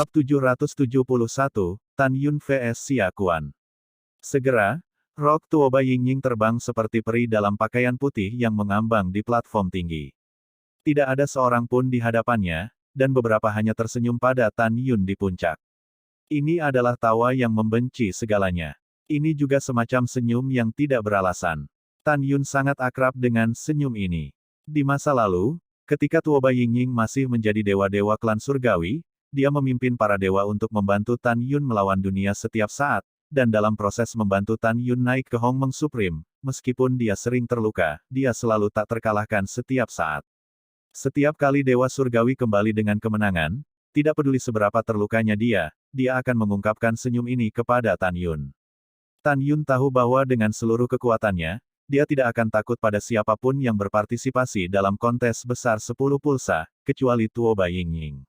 Bab 771, Tan Yun vs Xia Kuan. Segera, Rock Tuoba Yingying terbang seperti peri dalam pakaian putih yang mengambang di platform tinggi. Tidak ada seorang pun di hadapannya, dan beberapa hanya tersenyum pada Tan Yun di puncak. Ini adalah tawa yang membenci segalanya. Ini juga semacam senyum yang tidak beralasan. Tan Yun sangat akrab dengan senyum ini. Di masa lalu, ketika Tuoba Yingying masih menjadi dewa-dewa klan surgawi, dia memimpin para dewa untuk membantu Tan Yun melawan dunia setiap saat, dan dalam proses membantu Tan Yun naik ke Hongmeng Supreme, meskipun dia sering terluka, dia selalu tak terkalahkan setiap saat. Setiap kali dewa surgawi kembali dengan kemenangan, tidak peduli seberapa terlukanya dia akan mengungkapkan senyum ini kepada Tan Yun. Tan Yun tahu bahwa dengan seluruh kekuatannya, dia tidak akan takut pada siapapun yang berpartisipasi dalam kontes besar 10 pulsa, kecuali Tuoba Yingying.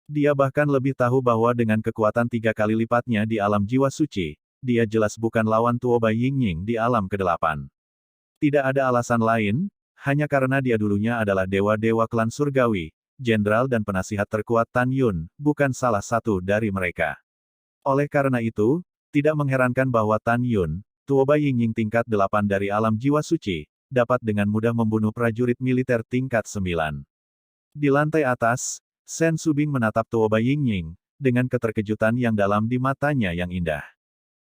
Dia bahkan lebih tahu bahwa dengan kekuatan 3 kali lipatnya di alam jiwa suci, dia jelas bukan lawan Tuoba Yingying di alam ke-8. Tidak ada alasan lain, hanya karena dia dulunya adalah dewa-dewa klan surgawi, jenderal dan penasihat terkuat Tan Yun, bukan salah satu dari mereka. Oleh karena itu, tidak mengherankan bahwa Tan Yun, Tuoba Yingying tingkat 8 dari alam jiwa suci, dapat dengan mudah membunuh prajurit militer tingkat 9. Di lantai atas, Shen Subing menatap Tuoba Yingying, dengan keterkejutan yang dalam di matanya yang indah.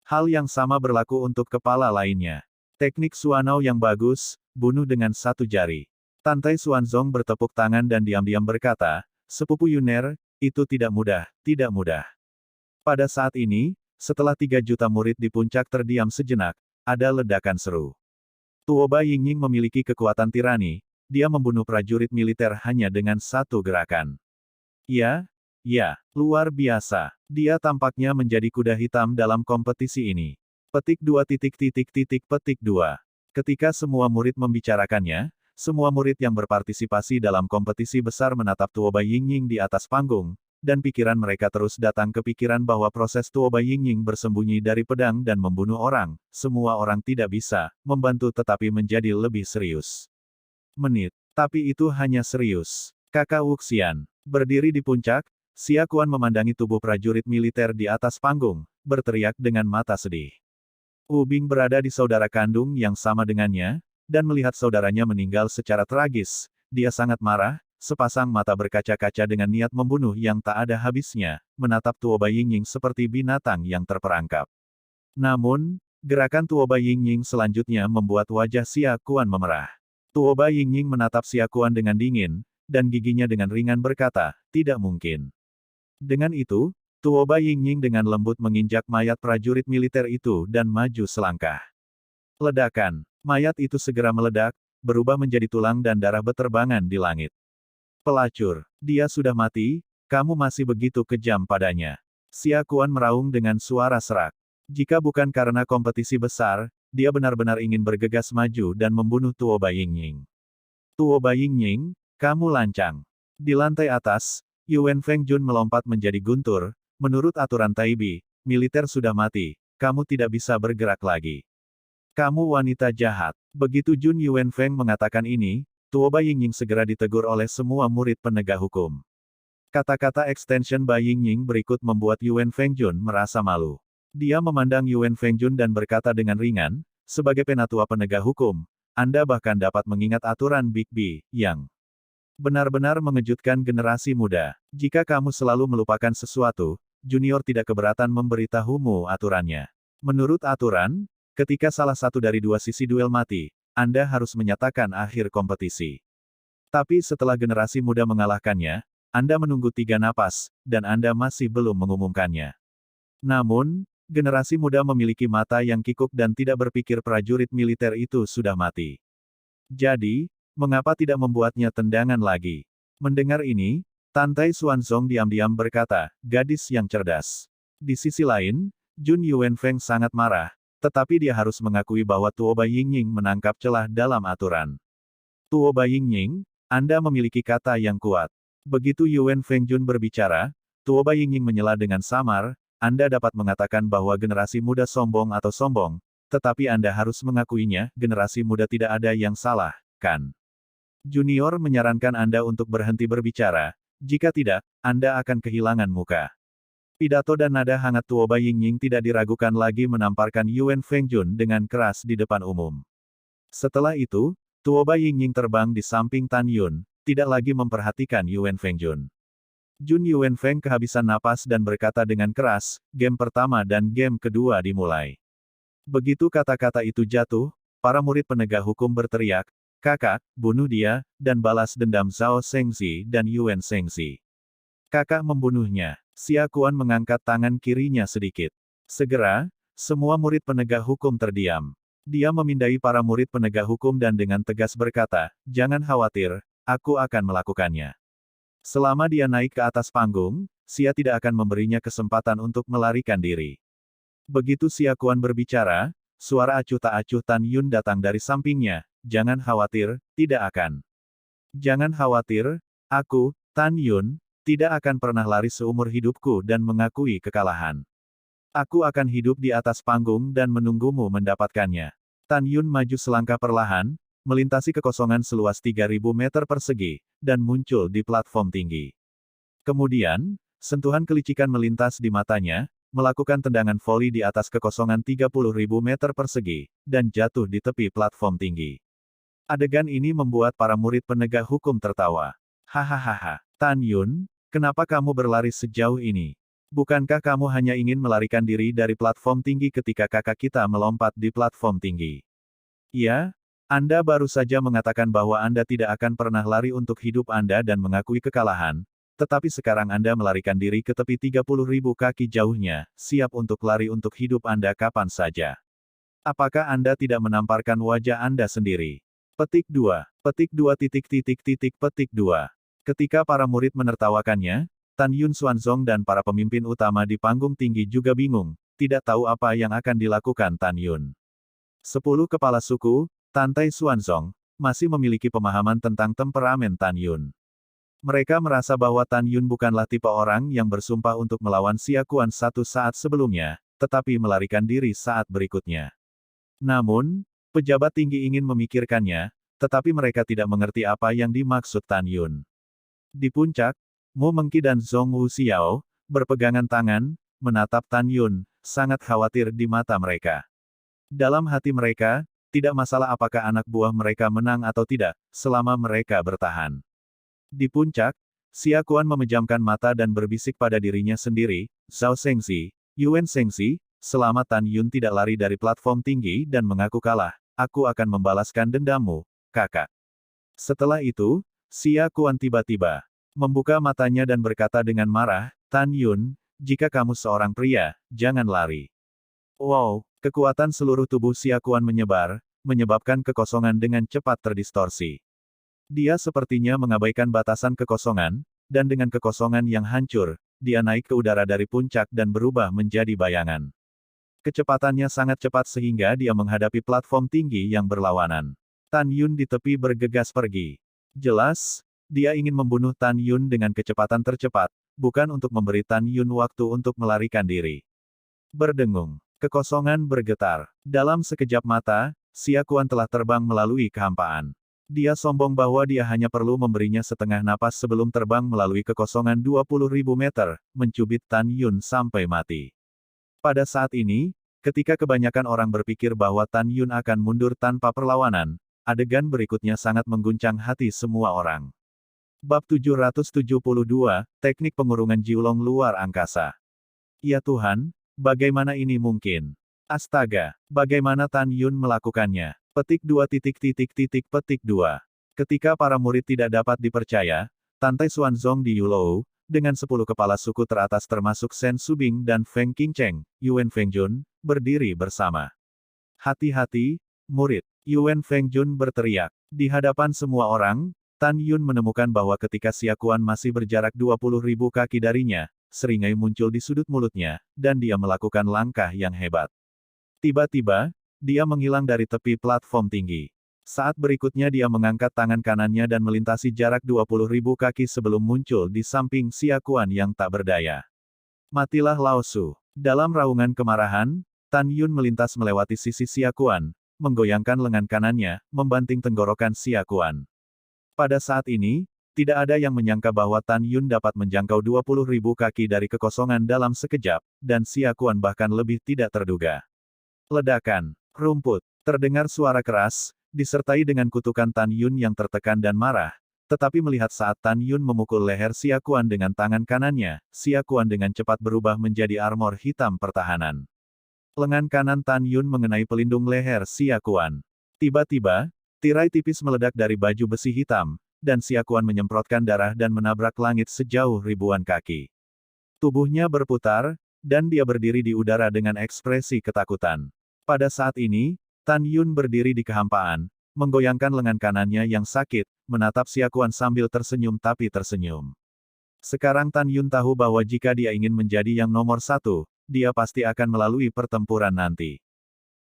Hal yang sama berlaku untuk kepala lainnya. Teknik Suanao yang bagus, bunuh dengan satu jari. Tantai Xuanzong bertepuk tangan dan diam-diam berkata, "Sepupu Yuner, itu tidak mudah, tidak mudah." Pada saat ini, setelah 3 juta murid di puncak terdiam sejenak, ada ledakan seru. Tuoba Yingying memiliki kekuatan tirani, dia membunuh prajurit militer hanya dengan satu gerakan. Ya, luar biasa. Dia tampaknya menjadi kuda hitam dalam kompetisi ini. Petik 2. Petik 2. Ketika semua murid membicarakannya, semua murid yang berpartisipasi dalam kompetisi besar menatap Tuoba Yingying di atas panggung, dan pikiran mereka terus datang ke pikiran bahwa proses Tuoba Yingying bersembunyi dari pedang dan membunuh orang, semua orang tidak bisa membantu tetapi menjadi lebih serius. Menit. Tapi itu hanya serius. Kakak Wuxian. Berdiri di puncak, Xia Kuan memandangi tubuh prajurit militer di atas panggung, berteriak dengan mata sedih. Wu Bing berada di saudara kandung yang sama dengannya, dan melihat saudaranya meninggal secara tragis, dia sangat marah, sepasang mata berkaca-kaca dengan niat membunuh yang tak ada habisnya, menatap Tuoba Yingying seperti binatang yang terperangkap. Namun, gerakan Tuoba Yingying selanjutnya membuat wajah Xia Kuan memerah. Tuoba Yingying menatap Xia Kuan dengan dingin, dan giginya dengan ringan berkata, "Tidak mungkin." Dengan itu, Tuoba Yingying dengan lembut menginjak mayat prajurit militer itu dan maju selangkah. Ledakan. Mayat itu segera meledak, berubah menjadi tulang dan darah beterbangan di langit. "Pelacur, dia sudah mati, kamu masih begitu kejam padanya." Xia Kuan meraung dengan suara serak. Jika bukan karena kompetisi besar, dia benar-benar ingin bergegas maju dan membunuh Tuoba Yingying. "Tuoba Yingying, kamu lancang." Di lantai atas, Yuan Fengjun melompat menjadi guntur, "Menurut aturan Taibi, militer sudah mati, kamu tidak bisa bergerak lagi. Kamu wanita jahat." Begitu Jun Yuan Feng mengatakan ini, Tuoba Yingying segera ditegur oleh semua murid penegak hukum. Kata-kata extension Ba Yingying berikut membuat Yuan Fengjun merasa malu. Dia memandang Yuan Fengjun dan berkata dengan ringan, "Sebagai penatua penegak hukum, Anda bahkan dapat mengingat aturan Big B, yang benar-benar mengejutkan generasi muda. Jika kamu selalu melupakan sesuatu, junior tidak keberatan memberitahumu aturannya. Menurut aturan, ketika salah satu dari dua sisi duel mati, Anda harus menyatakan akhir kompetisi. Tapi setelah generasi muda mengalahkannya, Anda menunggu 3 napas, dan Anda masih belum mengumumkannya. Namun, generasi muda memiliki mata yang kikuk dan tidak berpikir prajurit militer itu sudah mati. Jadi, mengapa tidak membuatnya tendangan lagi?" Mendengar ini, Tantai Xuanzong diam-diam berkata, "Gadis yang cerdas." Di sisi lain, Jun Yuan Feng sangat marah, tetapi dia harus mengakui bahwa Tuoba Yingying menangkap celah dalam aturan. "Tuoba Yingying, Anda memiliki kata yang kuat." Begitu Yuan Fengjun berbicara, Tuoba Yingying menyela dengan samar, "Anda dapat mengatakan bahwa generasi muda sombong atau sombong, tetapi Anda harus mengakuinya, generasi muda tidak ada yang salah, kan? Junior menyarankan Anda untuk berhenti berbicara, jika tidak, Anda akan kehilangan muka." Pidato dan nada hangat Tuoba Yingying tidak diragukan lagi menamparkan Yuan Fengjun dengan keras di depan umum. Setelah itu, Tuoba Yingying terbang di samping Tan Yun, tidak lagi memperhatikan Yuan Fengjun. Jun Yuanfeng kehabisan napas dan berkata dengan keras, game pertama dan game kedua dimulai. Begitu kata-kata itu jatuh, para murid penegak hukum berteriak, "Kakak, bunuh dia," dan balas dendam Zhao Shengzi dan Yuan Shengzi. Kakak membunuhnya. Xia Kuan mengangkat tangan kirinya sedikit. Segera, semua murid penegak hukum terdiam. Dia memindai para murid penegak hukum dan dengan tegas berkata, "Jangan khawatir, aku akan melakukannya." Selama dia naik ke atas panggung, Xia tidak akan memberinya kesempatan untuk melarikan diri. Begitu Xia Kuan berbicara, suara acuh tak acuh Tan Yun datang dari sampingnya, "Jangan khawatir, tidak akan. Jangan khawatir, aku, Tan Yun, tidak akan pernah lari seumur hidupku dan mengakui kekalahan. Aku akan hidup di atas panggung dan menunggumu mendapatkannya." Tan Yun maju selangkah perlahan, melintasi kekosongan seluas 3.000 meter persegi, dan muncul di platform tinggi. Kemudian, sentuhan kelicikan melintas di matanya, melakukan tendangan voli di atas kekosongan 30.000 meter persegi, dan jatuh di tepi platform tinggi. Adegan ini membuat para murid penegak hukum tertawa. "Hahaha, Tan Yun, kenapa kamu berlari sejauh ini? Bukankah kamu hanya ingin melarikan diri dari platform tinggi ketika kakak kita melompat di platform tinggi? Ya, Anda baru saja mengatakan bahwa Anda tidak akan pernah lari untuk hidup Anda dan mengakui kekalahan, tetapi sekarang Anda melarikan diri ke tepi 30.000 kaki jauhnya, siap untuk lari untuk hidup Anda kapan saja. Apakah Anda tidak menamparkan wajah Anda sendiri?" Petik 2. Petik 2 titik titik titik petik 2. Ketika para murid menertawakannya, Tan Yun Xuanzong dan para pemimpin utama di panggung tinggi juga bingung, tidak tahu apa yang akan dilakukan Tan Yun. 10 kepala suku, Tantai Xuanzong, masih memiliki pemahaman tentang temperamen Tan Yun. Mereka merasa bahwa Tan Yun bukanlah tipe orang yang bersumpah untuk melawan Xia Kuan satu saat sebelumnya, tetapi melarikan diri saat berikutnya. Namun, pejabat tinggi ingin memikirkannya, tetapi mereka tidak mengerti apa yang dimaksud Tan Yun. Di puncak, Mo Mengqi dan Zhong Wuxiao, berpegangan tangan, menatap Tan Yun, sangat khawatir di mata mereka. Dalam hati mereka, tidak masalah apakah anak buah mereka menang atau tidak, selama mereka bertahan. Di puncak, Xia Kuan memejamkan mata dan berbisik pada dirinya sendiri, "Zhao Shengzi, Yuan Shengzi, selama Tan Yun tidak lari dari platform tinggi dan mengaku kalah, aku akan membalaskan dendammu, kakak." Setelah itu, Xia Kuan tiba-tiba membuka matanya dan berkata dengan marah, "Tan Yun, jika kamu seorang pria, jangan lari." Wow, kekuatan seluruh tubuh Xia Kuan menyebar, menyebabkan kekosongan dengan cepat terdistorsi. Dia sepertinya mengabaikan batasan kekosongan, dan dengan kekosongan yang hancur, dia naik ke udara dari puncak dan berubah menjadi bayangan. Kecepatannya sangat cepat sehingga dia menghadapi platform tinggi yang berlawanan. Tan Yun di tepi bergegas pergi. Jelas, dia ingin membunuh Tan Yun dengan kecepatan tercepat, bukan untuk memberi Tan Yun waktu untuk melarikan diri. Berdengung. Kekosongan bergetar. Dalam sekejap mata, Xia Kuan telah terbang melalui kehampaan. Dia sombong bahwa dia hanya perlu memberinya setengah napas sebelum terbang melalui kekosongan 20.000 meter, mencubit Tan Yun sampai mati. Pada saat ini, ketika kebanyakan orang berpikir bahwa Tan Yun akan mundur tanpa perlawanan, adegan berikutnya sangat mengguncang hati semua orang. Bab 772, Teknik Pengurungan Jiulong Luar Angkasa. Ya Tuhan, bagaimana ini mungkin? Astaga, bagaimana Tan Yun melakukannya? Petik 2 titik titik titik petik 2. Ketika para murid tidak dapat dipercaya, Tantai Xuanzong di Yulou, dengan 10 kepala suku teratas termasuk Shen Subing dan Feng Qingcheng, Yuan Fengjun, berdiri bersama. "Hati-hati, murid!" Yuan Fengjun berteriak. Di hadapan semua orang, Tan Yun menemukan bahwa ketika Xia Kuan masih berjarak 20.000 kaki darinya, seringai muncul di sudut mulutnya, dan dia melakukan langkah yang hebat. Tiba-tiba, dia menghilang dari tepi platform tinggi. Saat berikutnya dia mengangkat tangan kanannya dan melintasi jarak 20.000 kaki sebelum muncul di samping Xia Kuan yang tak berdaya. "Matilah Lao Su." Dalam raungan kemarahan, Tan Yun melintas melewati sisi Xia Kuan, menggoyangkan lengan kanannya, membanting tenggorokan Xia Kuan. Pada saat ini, Tidak ada yang menyangka bahwa Tan Yun dapat menjangkau 20.000 kaki dari kekosongan dalam sekejap, dan Xia Kuan bahkan lebih tidak terduga. Ledakan. Rumput. Terdengar suara keras, disertai dengan kutukan Tan Yun yang tertekan dan marah. Tetapi melihat saat Tan Yun memukul leher Xia Kuan dengan tangan kanannya, Xia Kuan dengan cepat berubah menjadi armor hitam pertahanan. Lengan kanan Tan Yun mengenai pelindung leher Xia Kuan. Tiba-tiba, tirai tipis meledak dari baju besi hitam, dan Xia Kuan menyemprotkan darah dan menabrak langit sejauh ribuan kaki. Tubuhnya berputar, dan dia berdiri di udara dengan ekspresi ketakutan. Pada saat ini, Tan Yun berdiri di kehampaan, menggoyangkan lengan kanannya yang sakit, menatap Xia Kuan sambil tersenyum tapi tersenyum. Sekarang Tan Yun tahu bahwa jika dia ingin menjadi yang nomor satu, dia pasti akan melalui pertempuran nanti.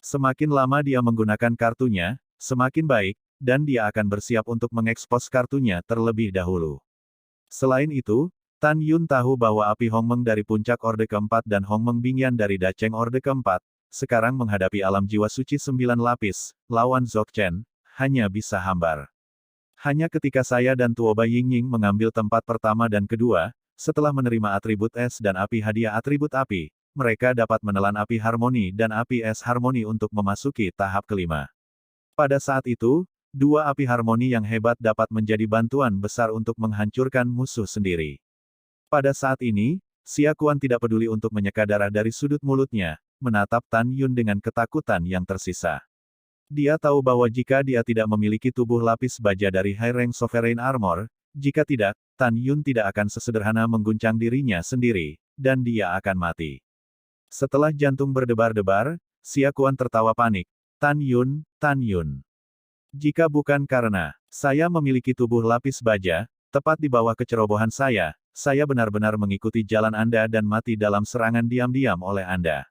Semakin lama dia menggunakan kartunya, semakin baik, dan dia akan bersiap untuk mengekspos kartunya terlebih dahulu. Selain itu, Tan Yun tahu bahwa api Hongmeng dari puncak Orde Keempat dan Hongmeng Bingyan dari Dacheng Orde Keempat, sekarang menghadapi alam jiwa suci 9 lapis, lawan Dzogchen, hanya bisa hambar. Hanya ketika saya dan Tuoba Yingying mengambil tempat pertama dan kedua, setelah menerima atribut es dan api hadiah atribut api, mereka dapat menelan api harmoni dan api es harmoni untuk memasuki tahap kelima. Pada saat itu, dua api harmoni yang hebat dapat menjadi bantuan besar untuk menghancurkan musuh sendiri. Pada saat ini, Xia Kuan tidak peduli untuk menyeka darah dari sudut mulutnya, menatap Tan Yun dengan ketakutan yang tersisa. Dia tahu bahwa jika dia tidak memiliki tubuh lapis baja dari High Rank Sovereign Armor, jika tidak, Tan Yun tidak akan sesederhana mengguncang dirinya sendiri, dan dia akan mati. Setelah jantung berdebar-debar, Xia Kuan tertawa panik. Tan Yun, Tan Yun. Jika bukan karena saya memiliki tubuh lapis baja, tepat di bawah kecerobohan saya benar-benar mengikuti jalan Anda dan mati dalam serangan diam-diam oleh Anda.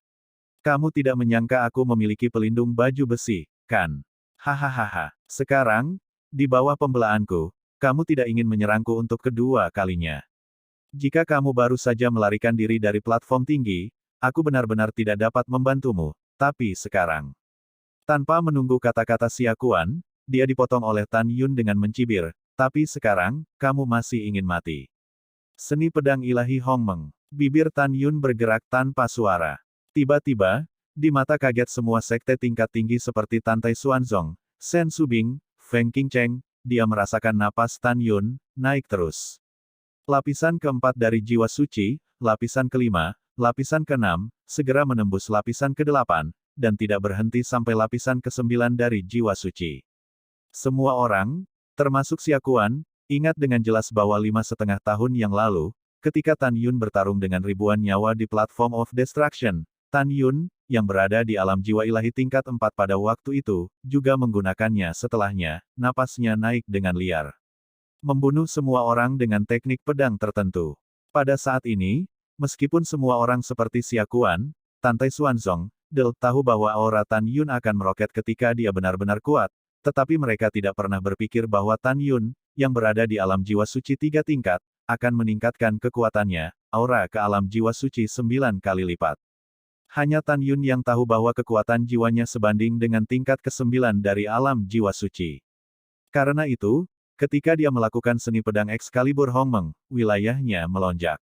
Kamu tidak menyangka aku memiliki pelindung baju besi, kan? Hahaha. Sekarang, di bawah pembelaanku, kamu tidak ingin menyerangku untuk kedua kalinya. Jika kamu baru saja melarikan diri dari platform tinggi, aku benar-benar tidak dapat membantumu, tapi sekarang. Tanpa menunggu kata-kata Xia Kuan, dia dipotong oleh Tan Yun dengan mencibir, tapi sekarang, kamu masih ingin mati. Seni pedang ilahi Hongmeng. Bibir Tan Yun bergerak tanpa suara. Tiba-tiba, di mata kaget semua sekte tingkat tinggi seperti Tantai Xuanzong, Shen Subing, Feng Qingcheng, dia merasakan napas Tan Yun naik terus. Lapisan keempat dari jiwa suci, lapisan kelima, lapisan keenam, segera menembus lapisan kedelapan, dan tidak berhenti sampai lapisan kesembilan dari jiwa suci. Semua orang, termasuk Xia Kuan, ingat dengan jelas bahwa 5,5 tahun yang lalu, ketika Tan Yun bertarung dengan ribuan nyawa di Platform of Destruction, Tan Yun, yang berada di alam jiwa ilahi tingkat 4 pada waktu itu, juga menggunakannya setelahnya, napasnya naik dengan liar. Membunuh semua orang dengan teknik pedang tertentu. Pada saat ini, meskipun semua orang seperti Xia Kuan, Tantai Xuanzong, tahu bahwa aura Tan Yun akan meroket ketika dia benar-benar kuat, tetapi mereka tidak pernah berpikir bahwa Tan Yun, yang berada di alam jiwa suci 3 tingkat, akan meningkatkan kekuatannya, aura ke alam jiwa suci 9 kali lipat. Hanya Tan Yun yang tahu bahwa kekuatan jiwanya sebanding dengan tingkat ke-9 dari alam jiwa suci. Karena itu, ketika dia melakukan seni pedang Excalibur Hongmeng, wilayahnya melonjak.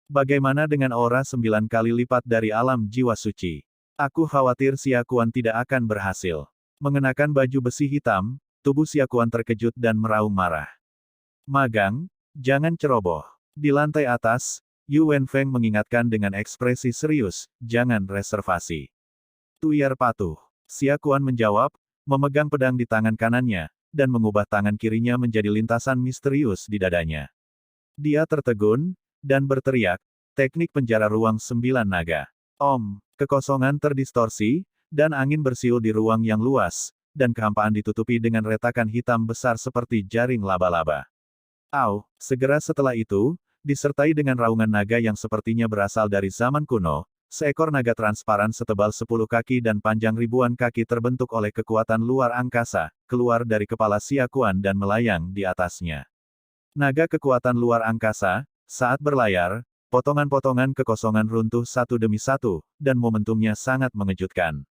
Bagaimana dengan aura 9 kali lipat dari alam jiwa suci? Aku khawatir Xia Kuan tidak akan berhasil. Mengenakan baju besi hitam, tubuh Xia Kuan terkejut dan meraung marah. Magang, jangan ceroboh. Di lantai atas, Yu Wenfeng mengingatkan dengan ekspresi serius, jangan reservasi. Tuier patuh. Xia Kuan menjawab, memegang pedang di tangan kanannya, dan mengubah tangan kirinya menjadi lintasan misterius di dadanya. Dia tertegun, dan berteriak, teknik penjara ruang 9 naga. Om, kekosongan terdistorsi, dan angin bersiul di ruang yang luas, dan kehampaan ditutupi dengan retakan hitam besar seperti jaring laba-laba. Au, segera setelah itu, disertai dengan raungan naga yang sepertinya berasal dari zaman kuno, seekor naga transparan setebal 10 kaki dan panjang ribuan kaki terbentuk oleh kekuatan luar angkasa, keluar dari kepala Xia Kuan dan melayang di atasnya. Naga kekuatan luar angkasa, saat berlayar, potongan-potongan kekosongan runtuh satu demi satu, dan momentumnya sangat mengejutkan.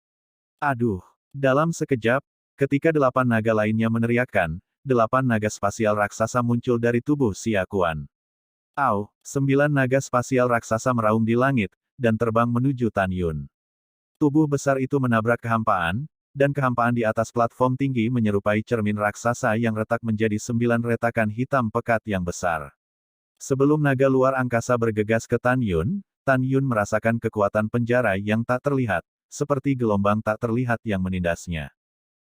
Aduh! Dalam sekejap, ketika 8 naga lainnya meneriakkan, 8 naga spasial raksasa muncul dari tubuh Xia Kuan. 9 naga spasial raksasa meraung di langit, dan terbang menuju Tan Yun. Tubuh besar itu menabrak kehampaan, dan kehampaan di atas platform tinggi menyerupai cermin raksasa yang retak menjadi 9 retakan hitam pekat yang besar. Sebelum naga luar angkasa bergegas ke Tan Yun merasakan kekuatan penjara yang tak terlihat, seperti gelombang tak terlihat yang menindasnya.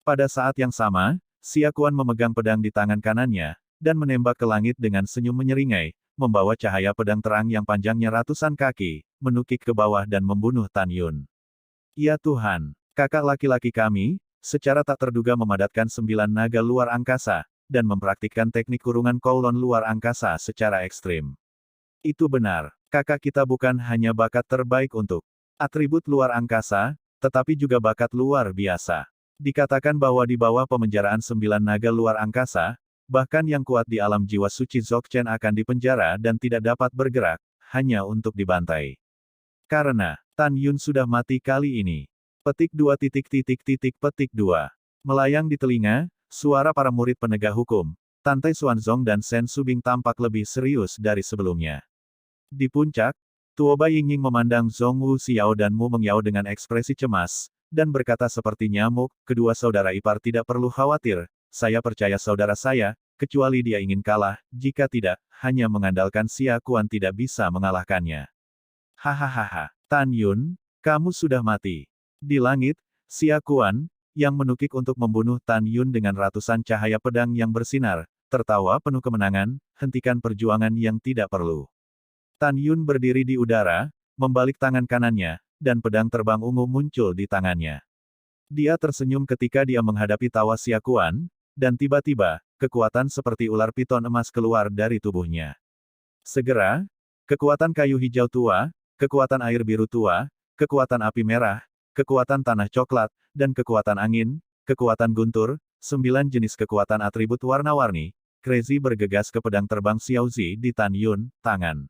Pada saat yang sama, Xia Kuan memegang pedang di tangan kanannya, dan menembak ke langit dengan senyum menyeringai, membawa cahaya pedang terang yang panjangnya ratusan kaki, menukik ke bawah dan membunuh Tan Yun. Ya Tuhan, kakak laki-laki kami, secara tak terduga memadatkan 9 naga luar angkasa, dan mempraktikkan teknik kurungan Kowloon luar angkasa secara ekstrim. Itu benar, kakak kita bukan hanya bakat terbaik untuk atribut luar angkasa, tetapi juga bakat luar biasa. Dikatakan bahwa di bawah pemenjaraan 9 naga luar angkasa, bahkan yang kuat di alam jiwa suci Dzogchen akan dipenjara dan tidak dapat bergerak, hanya untuk dibantai. Karena Tan Yun sudah mati kali ini. Petik 2 petik 2. Melayang di telinga, suara para murid penegak hukum, Tantai Xuanzong dan Shen Subing tampak lebih serius dari sebelumnya. Di puncak, Tuoba Yingying memandang Zhong Wu Xiao dan Mu Mengyao dengan ekspresi cemas, dan berkata seperti nyamuk, kedua saudara ipar tidak perlu khawatir, saya percaya saudara saya, kecuali dia ingin kalah, jika tidak, hanya mengandalkan Xia Kuan tidak bisa mengalahkannya. Hahaha, Tan Yun, kamu sudah mati. Di langit, Xia Kuan, yang menukik untuk membunuh Tan Yun dengan ratusan cahaya pedang yang bersinar, tertawa penuh kemenangan, hentikan perjuangan yang tidak perlu. Tan Yun berdiri di udara, membalik tangan kanannya, dan pedang terbang ungu muncul di tangannya. Dia tersenyum ketika dia menghadapi tawa Xia Kuan, dan tiba-tiba, kekuatan seperti ular piton emas keluar dari tubuhnya. Segera, kekuatan kayu hijau tua, kekuatan air biru tua, kekuatan api merah, kekuatan tanah coklat, dan kekuatan angin, kekuatan guntur, 9 jenis kekuatan atribut warna-warni, Crazy bergegas ke pedang terbang Xiaozi di Tan Yun, tangan.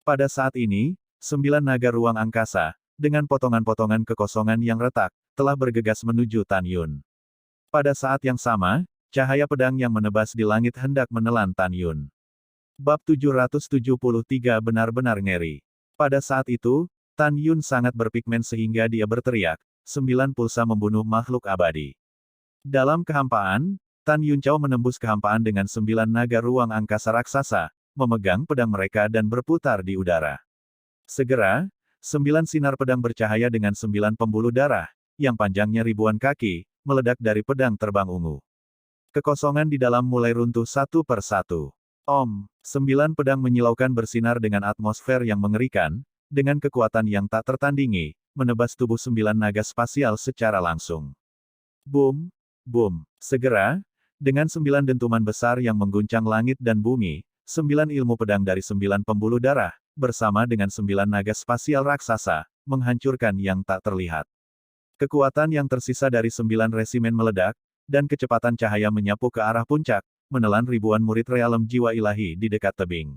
Pada saat ini, 9 naga ruang angkasa, dengan potongan-potongan kekosongan yang retak, telah bergegas menuju Tan Yun. Pada saat yang sama, cahaya pedang yang menebas di langit hendak menelan Tan Yun. Bab 773 benar-benar ngeri. Pada saat itu, Tan Yun sangat berpigmen sehingga dia berteriak, 9 pulsa membunuh makhluk abadi. Dalam kehampaan, Tan Yun Chao menembus kehampaan dengan 9 naga ruang angkasa raksasa, memegang pedang mereka dan berputar di udara. Segera, 9 sinar pedang bercahaya dengan 9 pembuluh darah, yang panjangnya ribuan kaki, meledak dari pedang terbang ungu. Kekosongan di dalam mulai runtuh satu per satu. 9 pedang menyilaukan bersinar dengan atmosfer yang mengerikan, dengan kekuatan yang tak tertandingi, menebas tubuh 9 naga spasial secara langsung. Boom, boom. Segera, dengan 9 dentuman besar yang mengguncang langit dan bumi, 9 ilmu pedang dari 9 pembuluh darah, bersama dengan 9 naga spasial raksasa, menghancurkan yang tak terlihat. Kekuatan yang tersisa dari 9 resimen meledak, dan kecepatan cahaya menyapu ke arah puncak, menelan ribuan murid realem jiwa ilahi di dekat tebing.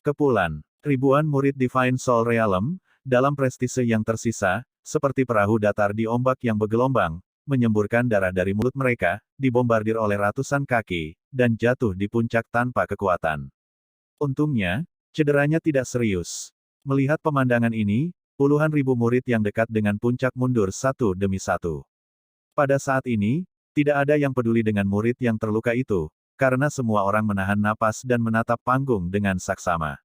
Kepulan, ribuan murid Divine Soul Realm, dalam prestise yang tersisa, seperti perahu datar di ombak yang bergelombang, menyemburkan darah dari mulut mereka, dibombardir oleh ratusan kaki, dan jatuh di puncak tanpa kekuatan. Untungnya, cederanya tidak serius. Melihat pemandangan ini, puluhan ribu murid yang dekat dengan puncak mundur satu demi satu. Pada saat ini, tidak ada yang peduli dengan murid yang terluka itu, karena semua orang menahan napas dan menatap panggung dengan saksama.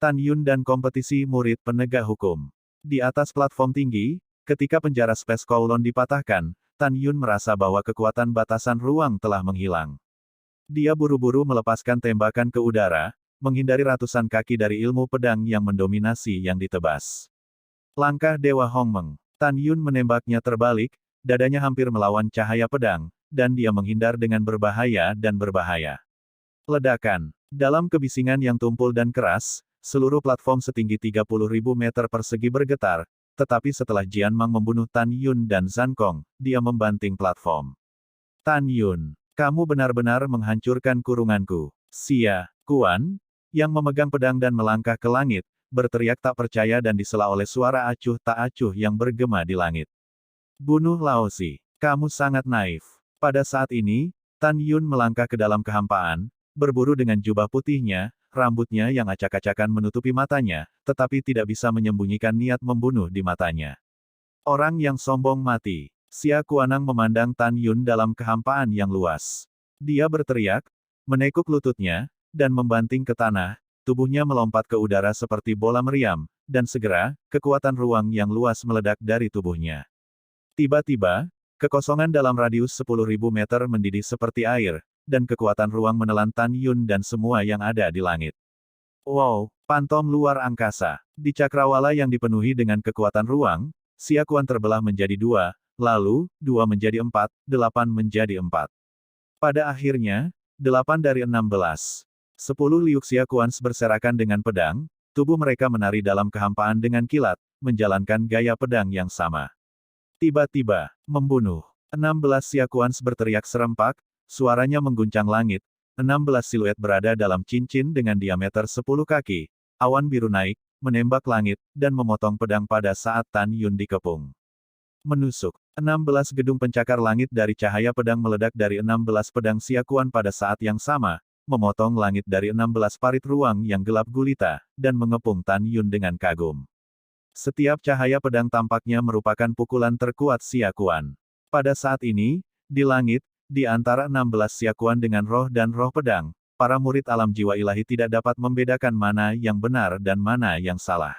Tan Yun dan kompetisi murid penegak hukum. Di atas platform tinggi, ketika penjara Space Kowloon dipatahkan, Tan Yun merasa bahwa kekuatan batasan ruang telah menghilang. Dia buru-buru melepaskan tembakan ke udara, menghindari ratusan kaki dari ilmu pedang yang mendominasi yang ditebas. Langkah Dewa Hongmeng. Tan Yun menembaknya terbalik, dadanya hampir melawan cahaya pedang, dan dia menghindar dengan berbahaya dan berbahaya. Ledakan. Dalam kebisingan yang tumpul dan keras, seluruh platform setinggi 30.000 meter persegi bergetar, tetapi setelah Jian Mang membunuh Tan Yun dan Zhan Kong, dia membanting platform. Tan Yun, kamu benar-benar menghancurkan kurunganku. Xia Kuan, yang memegang pedang dan melangkah ke langit, berteriak tak percaya dan disela oleh suara acuh tak acuh yang bergema di langit. Bunuh Laozi, kamu sangat naif. Pada saat ini, Tan Yun melangkah ke dalam kehampaan, berburu dengan jubah putihnya, rambutnya yang acak-acakan menutupi matanya, tetapi tidak bisa menyembunyikan niat membunuh di matanya. Orang yang sombong mati. Xia Kuanang memandang Tan Yun dalam kehampaan yang luas. Dia berteriak, menekuk lututnya, dan membanting ke tanah, tubuhnya melompat ke udara seperti bola meriam, dan segera, kekuatan ruang yang luas meledak dari tubuhnya. Tiba-tiba, kekosongan dalam radius 10.000 meter mendidih seperti air, dan kekuatan ruang menelan Tan Yun dan semua yang ada di langit. Wow, pantom luar angkasa. Di cakrawala yang dipenuhi dengan kekuatan ruang, Xia Kuan terbelah menjadi dua, lalu, 2 menjadi 4, 8 menjadi 4. Pada akhirnya, 8 dari 16. 10 Liu Xia Kuans berserakan dengan pedang, tubuh mereka menari dalam kehampaan dengan kilat, menjalankan gaya pedang yang sama. Tiba-tiba, membunuh. 16 Xia Kuans berteriak serempak, suaranya mengguncang langit, 16 siluet berada dalam cincin dengan diameter 10 kaki, awan biru naik, menembak langit, dan memotong pedang pada saat Tan Yun dikepung. Menusuk. 16 gedung pencakar langit dari cahaya pedang meledak dari 16 pedang Xia Kuan pada saat yang sama, memotong langit dari 16 parit ruang yang gelap gulita, dan mengepung Tan Yun dengan kagum. Setiap cahaya pedang tampaknya merupakan pukulan terkuat Xia Kuan. Pada saat ini, di langit, di antara 16 Xia Kuan dengan roh dan roh pedang, para murid alam jiwa ilahi tidak dapat membedakan mana yang benar dan mana yang salah.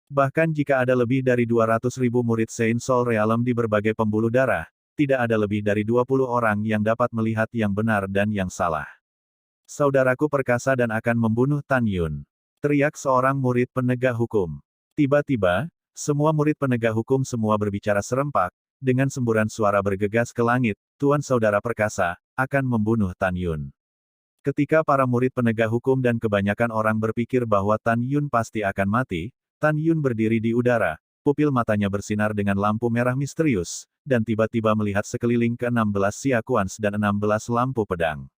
Bahkan jika ada lebih dari 200.000 murid Saint Soul Realm di berbagai pembuluh darah, tidak ada lebih dari 20 orang yang dapat melihat yang benar dan yang salah. Saudaraku perkasa dan akan membunuh Tan Yun. Teriak seorang murid penegak hukum. Tiba-tiba, semua murid penegak hukum semua berbicara serempak, dengan semburan suara bergegas ke langit, Tuan Saudara Perkasa, akan membunuh Tan Yun. Ketika para murid penegak hukum dan kebanyakan orang berpikir bahwa Tan Yun pasti akan mati, Tan Yun berdiri di udara, pupil matanya bersinar dengan lampu merah misterius, dan tiba-tiba melihat sekeliling ke-16 Xia Kuans dan 16 lampu pedang.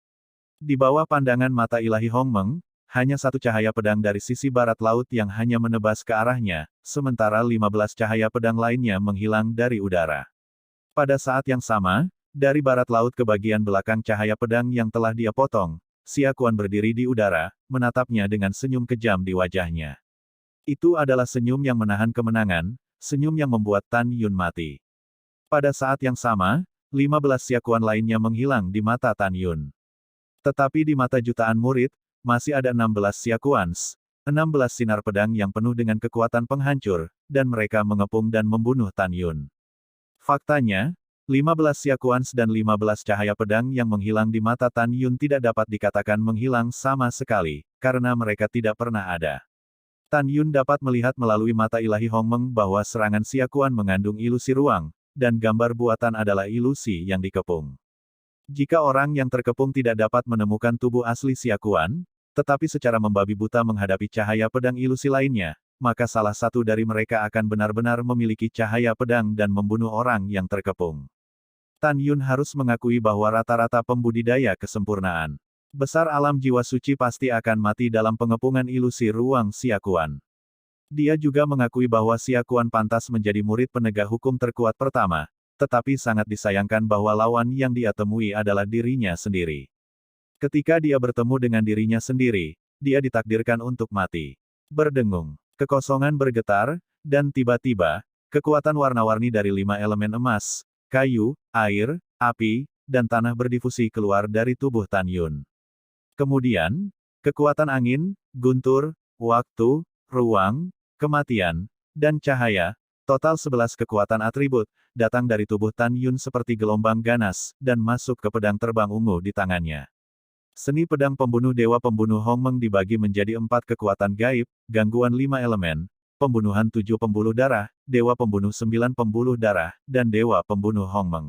Di bawah pandangan mata ilahi Hong Meng, hanya satu cahaya pedang dari sisi barat laut yang hanya menebas ke arahnya, sementara 15 cahaya pedang lainnya menghilang dari udara. Pada saat yang sama, dari barat laut ke bagian belakang cahaya pedang yang telah dia potong, Xia Kuan berdiri di udara, menatapnya dengan senyum kejam di wajahnya. Itu adalah senyum yang menahan kemenangan, senyum yang membuat Tan Yun mati. Pada saat yang sama, 15 Xia Kuan lainnya menghilang di mata Tan Yun. Tetapi di mata jutaan murid, masih ada 16 Xia Kuans, 16 sinar pedang yang penuh dengan kekuatan penghancur, dan mereka mengepung dan membunuh Tan Yun. Faktanya, 15 Xia Kuans dan 15 cahaya pedang yang menghilang di mata Tan Yun tidak dapat dikatakan menghilang sama sekali, karena mereka tidak pernah ada. Tan Yun dapat melihat melalui mata ilahi Hong Meng bahwa serangan Xia Kuan mengandung ilusi ruang, dan gambar buatan adalah ilusi yang dikepung. Jika orang yang terkepung tidak dapat menemukan tubuh asli Xia Kuan, tetapi secara membabi buta menghadapi cahaya pedang ilusi lainnya, maka salah satu dari mereka akan benar-benar memiliki cahaya pedang dan membunuh orang yang terkepung. Tan Yun harus mengakui bahwa rata-rata pembudidaya kesempurnaan besar alam jiwa suci pasti akan mati dalam pengepungan ilusi ruang Xia Kuan. Dia juga mengakui bahwa Xia Kuan pantas menjadi murid penegak hukum terkuat pertama, tetapi sangat disayangkan bahwa lawan yang dia temui adalah dirinya sendiri. Ketika dia bertemu dengan dirinya sendiri, dia ditakdirkan untuk mati. Berdengung, kekosongan bergetar, dan tiba-tiba, kekuatan warna-warni dari 5 elemen emas, kayu, air, api, dan tanah berdifusi keluar dari tubuh Tan Yun. Kemudian, kekuatan angin, guntur, waktu, ruang, kematian, dan cahaya, total 11 kekuatan atribut, datang dari tubuh Tan Yun seperti gelombang ganas, dan masuk ke pedang terbang ungu di tangannya. Seni pedang pembunuh dewa pembunuh Hong Meng dibagi menjadi 4 kekuatan gaib, gangguan 5 elemen, pembunuhan 7 pembuluh darah, dewa pembunuh 9 pembuluh darah, dan dewa pembunuh Hong Meng.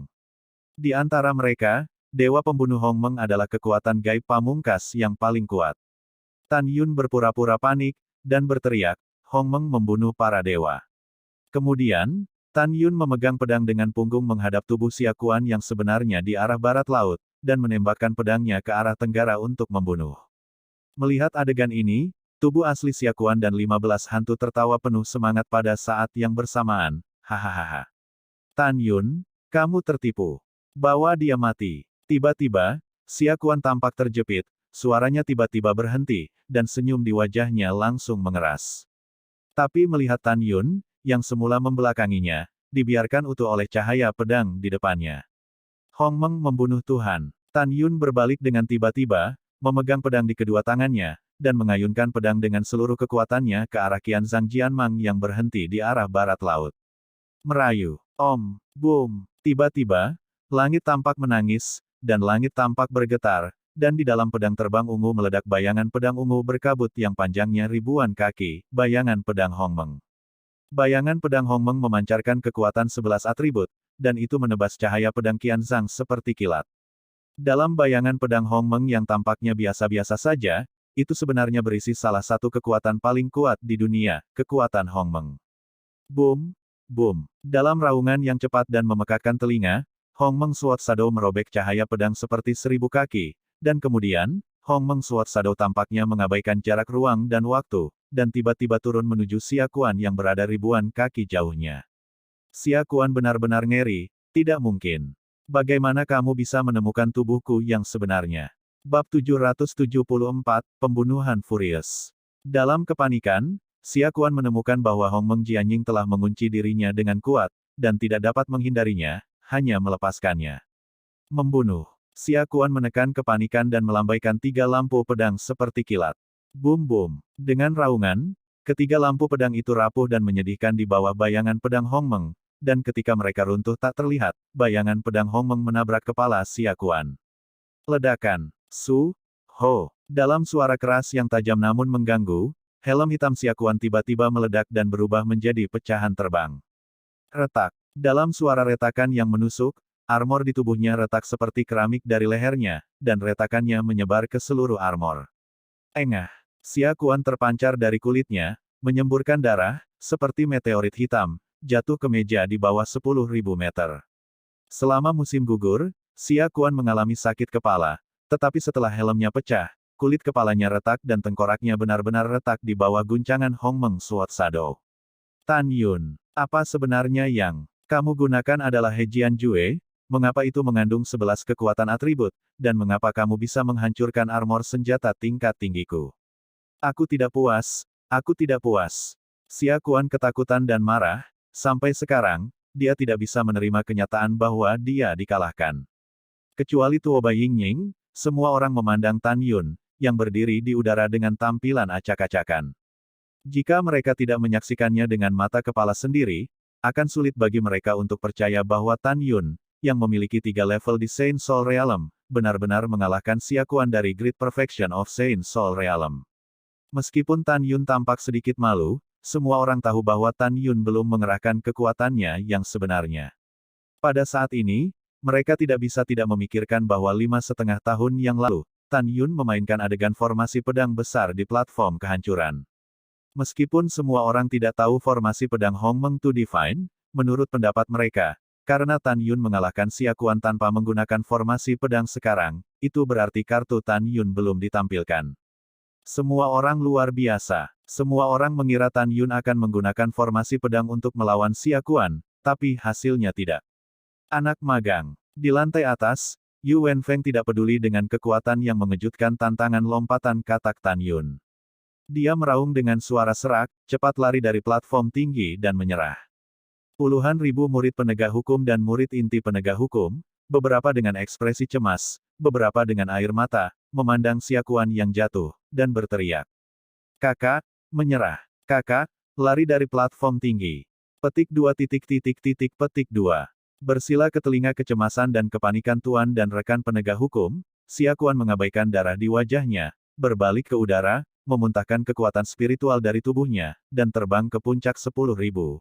Di antara mereka, dewa pembunuh Hong Meng adalah kekuatan gaib pamungkas yang paling kuat. Tan Yun berpura-pura panik, dan berteriak, Hong Meng membunuh para dewa. Kemudian, Tan Yun memegang pedang dengan punggung menghadap tubuh Xia Kuan yang sebenarnya di arah barat laut, dan menembakkan pedangnya ke arah tenggara untuk membunuh. Melihat adegan ini, tubuh asli Xia Kuan dan 15 hantu tertawa penuh semangat pada saat yang bersamaan, hahaha. Tan Yun, kamu tertipu. Bawa dia mati. Tiba-tiba, Xia Kuan tampak terjepit, suaranya tiba-tiba berhenti, dan senyum di wajahnya langsung mengeras. Tapi melihat Tan Yun, yang semula membelakanginya, dibiarkan utuh oleh cahaya pedang di depannya. Hong Meng membunuh Tuhan. Tan Yun berbalik dengan tiba-tiba, memegang pedang di kedua tangannya, dan mengayunkan pedang dengan seluruh kekuatannya ke arah Qianzhang Jianmang yang berhenti di arah barat laut. Merayu. Om. Boom. Tiba-tiba, langit tampak menangis, dan langit tampak bergetar, dan di dalam pedang terbang ungu meledak bayangan pedang ungu berkabut yang panjangnya ribuan kaki, bayangan pedang Hong Meng. Bayangan pedang Hong Meng memancarkan kekuatan 11 atribut, dan itu menebas cahaya pedang Qianzhang seperti kilat. Dalam bayangan pedang Hong Meng yang tampaknya biasa-biasa saja, itu sebenarnya berisi salah satu kekuatan paling kuat di dunia, kekuatan Hong Meng. Boom, boom. Dalam raungan yang cepat dan memekakkan telinga, Hong Meng Sword Shadow merobek cahaya pedang seperti 1000 kaki, dan kemudian, Hong Meng Sword Shadow tampaknya mengabaikan jarak ruang dan waktu, dan tiba-tiba turun menuju Xia Kuan yang berada ribuan kaki jauhnya. Xia Kuan benar-benar ngeri, tidak mungkin. Bagaimana kamu bisa menemukan tubuhku yang sebenarnya? Bab 774, Pembunuhan Furious. Dalam kepanikan, Xia Kuan menemukan bahwa Hong Meng Jianying telah mengunci dirinya dengan kuat, dan tidak dapat menghindarinya, hanya melepaskannya. Membunuh. Xia Kuan menekan kepanikan dan melambaikan 3 lampu pedang seperti kilat. Boom-boom. Dengan raungan, ketiga lampu pedang itu rapuh dan menyedihkan di bawah bayangan pedang Hong Meng, dan ketika mereka runtuh tak terlihat, bayangan pedang Hong Meng menabrak kepala Xia Kuan. Ledakan. Su. Ho. Dalam suara keras yang tajam namun mengganggu, helm hitam Xia Kuan tiba-tiba meledak dan berubah menjadi pecahan terbang. Retak. Dalam suara retakan yang menusuk, armor di tubuhnya retak seperti keramik dari lehernya, dan retakannya menyebar ke seluruh armor. Engah. Xia Kuan terpancar dari kulitnya, menyemburkan darah, seperti meteorit hitam, jatuh ke meja di bawah 10.000 meter. Selama musim gugur, Xia Kuan mengalami sakit kepala, tetapi setelah helmnya pecah, kulit kepalanya retak dan tengkoraknya benar-benar retak di bawah guncangan Hong Meng Sword Shadow. Tan Yun, apa sebenarnya yang kamu gunakan adalah Hejian Jue? Mengapa itu mengandung 11 kekuatan atribut, dan mengapa kamu bisa menghancurkan armor senjata tingkat tinggiku? Aku tidak puas, aku tidak puas. Xia Kuan ketakutan dan marah, sampai sekarang, dia tidak bisa menerima kenyataan bahwa dia dikalahkan. Kecuali Tuoba Yingying, semua orang memandang Tan Yun, yang berdiri di udara dengan tampilan acak-acakan. Jika mereka tidak menyaksikannya dengan mata kepala sendiri, akan sulit bagi mereka untuk percaya bahwa Tan Yun, yang memiliki 3 level di Saint Soul Realm, benar-benar mengalahkan Xia Kuan dari Great Perfection of Saint Soul Realm. Meskipun Tan Yun tampak sedikit malu, semua orang tahu bahwa Tan Yun belum mengerahkan kekuatannya yang sebenarnya. Pada saat ini, mereka tidak bisa tidak memikirkan bahwa 5,5 tahun yang lalu, Tan Yun memainkan adegan formasi pedang besar di platform kehancuran. Meskipun semua orang tidak tahu formasi pedang Hong Meng to Divine, menurut pendapat mereka, karena Tan Yun mengalahkan Xia Kuan tanpa menggunakan formasi pedang sekarang, itu berarti kartu Tan Yun belum ditampilkan. Semua orang luar biasa. Semua orang mengira Tan Yun akan menggunakan formasi pedang untuk melawan Xia Kuan, tapi hasilnya tidak. Anak magang. Di lantai atas, Yu Wenfeng tidak peduli dengan kekuatan yang mengejutkan tantangan lompatan katak Tan Yun. Dia meraung dengan suara serak, cepat lari dari platform tinggi dan menyerah. Puluhan ribu murid penegak hukum dan murid inti penegak hukum, beberapa dengan ekspresi cemas, beberapa dengan air mata, memandang Xia Kuan yang jatuh, dan berteriak. Kakak, menyerah. Kakak, lari dari platform tinggi. Petik 2 petik 2. Bersila ke telinga kecemasan dan kepanikan tuan dan rekan penegak hukum, Xia Kuan mengabaikan darah di wajahnya, berbalik ke udara, memuntahkan kekuatan spiritual dari tubuhnya, dan terbang ke puncak 10.000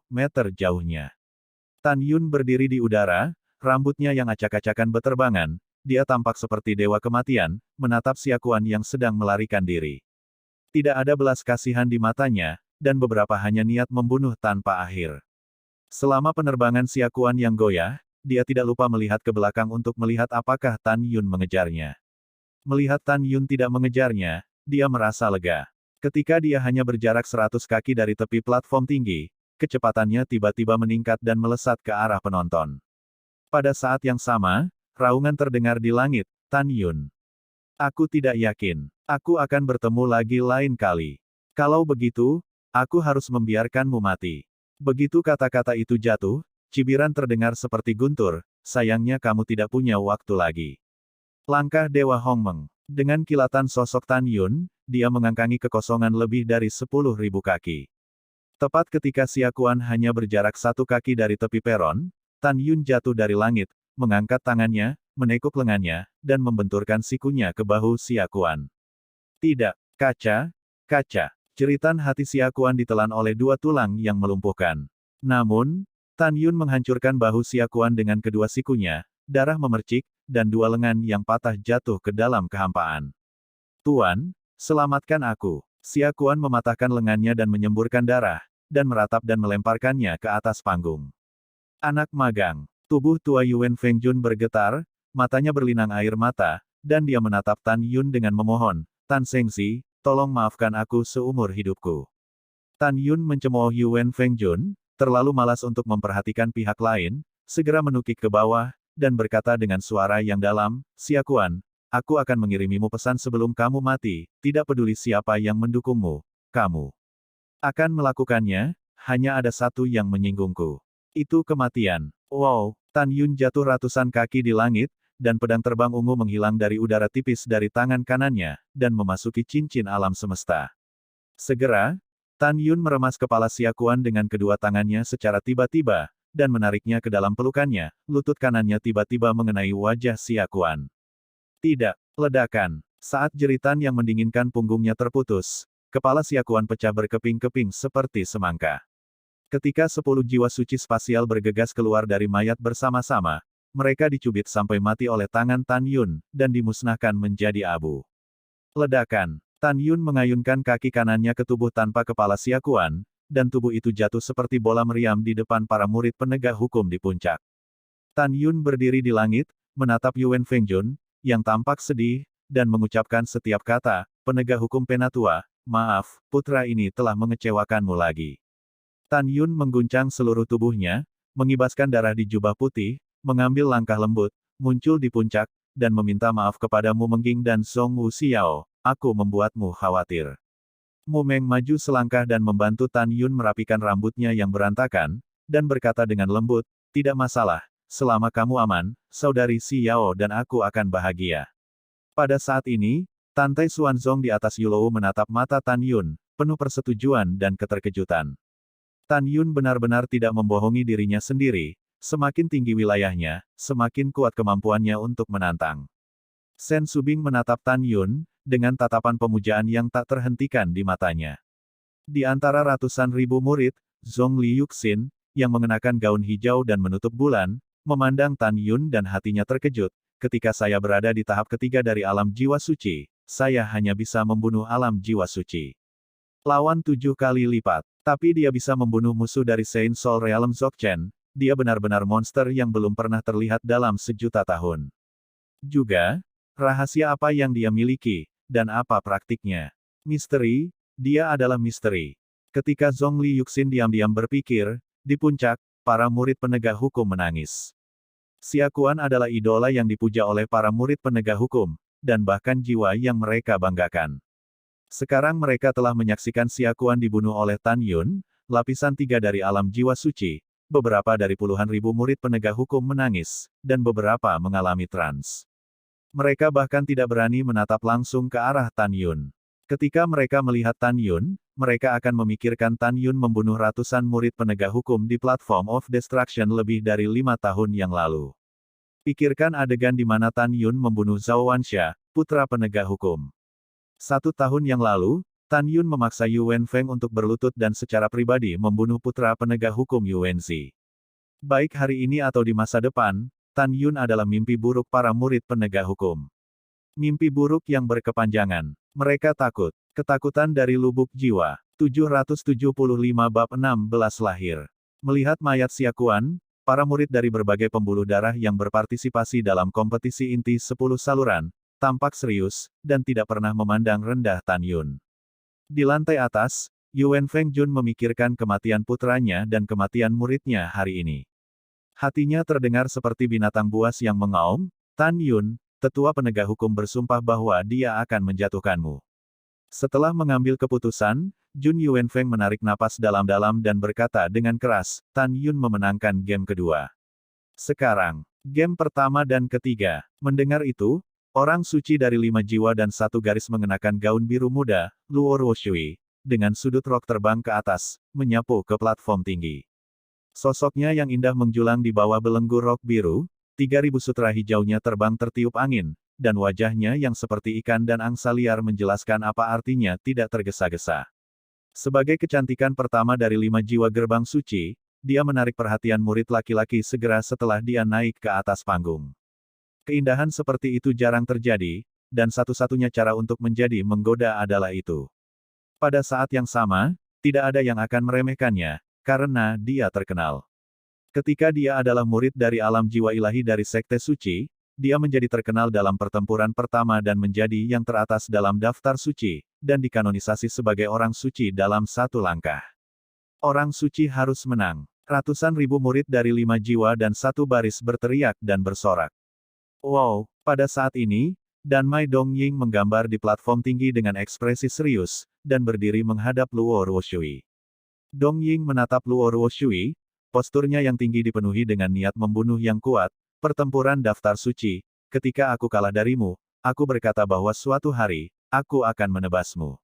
meter jauhnya. Tan Yun berdiri di udara, rambutnya yang acak-acakan beterbangan, dia tampak seperti dewa kematian, menatap Xia Kuan yang sedang melarikan diri. Tidak ada belas kasihan di matanya, dan beberapa hanya niat membunuh tanpa akhir. Selama penerbangan Xia Kuan yang goyah, dia tidak lupa melihat ke belakang untuk melihat apakah Tan Yun mengejarnya. Melihat Tan Yun tidak mengejarnya, dia merasa lega. Ketika dia hanya berjarak 100 kaki dari tepi platform tinggi, kecepatannya tiba-tiba meningkat dan melesat ke arah penonton. Pada saat yang sama, Raungan terdengar di langit, Tan Yun. Aku tidak yakin. Aku akan bertemu lagi lain kali. Kalau begitu, aku harus membiarkanmu mati. Begitu kata-kata itu jatuh, cibiran terdengar seperti guntur, sayangnya kamu tidak punya waktu lagi. Langkah Dewa Hongmeng. Dengan kilatan sosok Tan Yun, dia mengangkangi kekosongan lebih dari 10.000 kaki. Tepat ketika Xia Kuan hanya berjarak 1 kaki dari tepi peron, Tan Yun jatuh dari langit, mengangkat tangannya, menekuk lengannya, dan membenturkan sikunya ke bahu Xia Kuan. Tidak, kaca, kaca. Jeritan hati Xia Kuan ditelan oleh 2 tulang yang melumpuhkan. Namun, Tan Yun menghancurkan bahu Xia Kuan dengan kedua sikunya, darah memercik, dan 2 lengan yang patah jatuh ke dalam kehampaan. Tuan, selamatkan aku. Xia Kuan mematahkan lengannya dan menyemburkan darah, dan meratap dan melemparkannya ke atas panggung. Anak magang. Tubuh tua Yuan Fengjun bergetar, matanya berlinang air mata, dan dia menatap Tan Yun dengan memohon, Tan Sengzi, tolong maafkan aku seumur hidupku. Tan Yun mencemooh Yuan Fengjun, terlalu malas untuk memperhatikan pihak lain, segera menukik ke bawah, dan berkata dengan suara yang dalam, Xia Kuan, aku akan mengirimimu pesan sebelum kamu mati, tidak peduli siapa yang mendukungmu, kamu akan melakukannya, hanya ada satu yang menyinggungku. Itu kematian. Wow, Tan Yun jatuh ratusan kaki di langit, dan pedang terbang ungu menghilang dari udara tipis dari tangan kanannya, dan memasuki cincin alam semesta. Segera, Tan Yun meremas kepala Xia Kuan dengan kedua tangannya secara tiba-tiba, dan menariknya ke dalam pelukannya, lutut kanannya tiba-tiba mengenai wajah Xia Kuan. Tidak, ledakan. Saat jeritan yang mendinginkan punggungnya terputus, kepala Xia Kuan pecah berkeping-keping seperti semangka. Ketika 10 jiwa suci spasial bergegas keluar dari mayat bersama-sama, mereka dicubit sampai mati oleh tangan Tan Yun, dan dimusnahkan menjadi abu. Ledakan. Tan Yun mengayunkan kaki kanannya ke tubuh tanpa kepala Xia Kuan, dan tubuh itu jatuh seperti bola meriam di depan para murid penegak hukum di puncak. Tan Yun berdiri di langit, menatap Yuan Fengjun, yang tampak sedih, dan mengucapkan setiap kata, penegak hukum Penatua, maaf, putra ini telah mengecewakanmu lagi. Tan Yun mengguncang seluruh tubuhnya, mengibaskan darah di jubah putih, mengambil langkah lembut, muncul di puncak, dan meminta maaf kepada Mu Mengging dan Song Wu Xiao, aku membuatmu khawatir. Mu Meng maju selangkah dan membantu Tan Yun merapikan rambutnya yang berantakan, dan berkata dengan lembut, tidak masalah, selama kamu aman, saudari Xiao dan aku akan bahagia. Pada saat ini, Tantai Xuanzong di atas Yulou menatap mata Tan Yun, penuh persetujuan dan keterkejutan. Tan Yun benar-benar tidak membohongi dirinya sendiri, semakin tinggi wilayahnya, semakin kuat kemampuannya untuk menantang. Sen Subing menatap Tan Yun, dengan tatapan pemujaan yang tak terhentikan di matanya. Di antara ratusan ribu murid, Zhong Li Yuxin, yang mengenakan gaun hijau dan menutup bulan, memandang Tan Yun dan hatinya terkejut, ketika saya berada di tahap ketiga dari alam jiwa suci, saya hanya bisa membunuh alam jiwa suci. Lawan 7 kali lipat. Tapi dia bisa membunuh musuh dari Saint Soul Realm Dzogchen, dia benar-benar monster yang belum pernah terlihat dalam sejuta tahun. Juga, rahasia apa yang dia miliki, dan apa praktiknya? Misteri, dia adalah misteri. Ketika Zhong Li Yuxin diam-diam berpikir, di puncak, para murid penegak hukum menangis. Xia Kuan adalah idola yang dipuja oleh para murid penegak hukum, dan bahkan jiwa yang mereka banggakan. Sekarang mereka telah menyaksikan Xia Kuan dibunuh oleh Tan Yun, lapisan 3 dari alam jiwa suci, beberapa dari puluhan ribu murid penegak hukum menangis, dan beberapa mengalami trans. Mereka bahkan tidak berani menatap langsung ke arah Tan Yun. Ketika mereka melihat Tan Yun, mereka akan memikirkan Tan Yun membunuh ratusan murid penegak hukum di Platform of Destruction lebih dari 5 tahun yang lalu. Pikirkan adegan di mana Tan Yun membunuh Zhao Wanxia, putra penegak hukum. 1 tahun yang lalu, Tan Yun memaksa Yuan Feng untuk berlutut dan secara pribadi membunuh putra penegak hukum Yuan Zi. Baik hari ini atau di masa depan, Tan Yun adalah mimpi buruk para murid penegak hukum. Mimpi buruk yang berkepanjangan. Mereka takut. Ketakutan dari lubuk jiwa. 775 bab 16 lahir. Melihat mayat Xia Kuan, para murid dari berbagai pembuluh darah yang berpartisipasi dalam kompetisi inti 10 saluran, tampak serius, dan tidak pernah memandang rendah Tan Yun. Di lantai atas, Yuan Fengjun memikirkan kematian putranya dan kematian muridnya hari ini. Hatinya terdengar seperti binatang buas yang mengaum, Tan Yun, tetua penegak hukum bersumpah bahwa dia akan menjatuhkanmu. Setelah mengambil keputusan, Jun Yuanfeng menarik napas dalam-dalam dan berkata dengan keras, Tan Yun memenangkan game kedua. Sekarang, game pertama dan ketiga. Mendengar itu, orang suci dari 5 jiwa dan 1 garis mengenakan gaun biru muda, Luo Ruoshui, dengan sudut rok terbang ke atas, menyapu ke platform tinggi. Sosoknya yang indah menjulang di bawah belenggu rok biru, 3.000 sutra hijaunya terbang tertiup angin, dan wajahnya yang seperti ikan dan angsa liar menjelaskan apa artinya tidak tergesa-gesa. Sebagai kecantikan pertama dari 5 jiwa gerbang suci, dia menarik perhatian murid laki-laki segera setelah dia naik ke atas panggung. Keindahan seperti itu jarang terjadi, dan satu-satunya cara untuk menjadi menggoda adalah itu. Pada saat yang sama, tidak ada yang akan meremehkannya, karena dia terkenal. Ketika dia adalah murid dari alam jiwa ilahi dari Sekte Suci, dia menjadi terkenal dalam pertempuran pertama dan menjadi yang teratas dalam daftar suci, dan dikanonisasi sebagai orang suci dalam satu langkah. Orang suci harus menang. Ratusan ribu murid dari 5 jiwa dan 1 baris berteriak dan bersorak. Wow, pada saat ini, Danmai Dongying menggambar di platform tinggi dengan ekspresi serius, dan berdiri menghadap Luo Ruoshui. Dongying menatap Luo Ruoshui, posturnya yang tinggi dipenuhi dengan niat membunuh yang kuat. Pertempuran daftar suci, ketika aku kalah darimu, aku berkata bahwa suatu hari, aku akan menebasmu.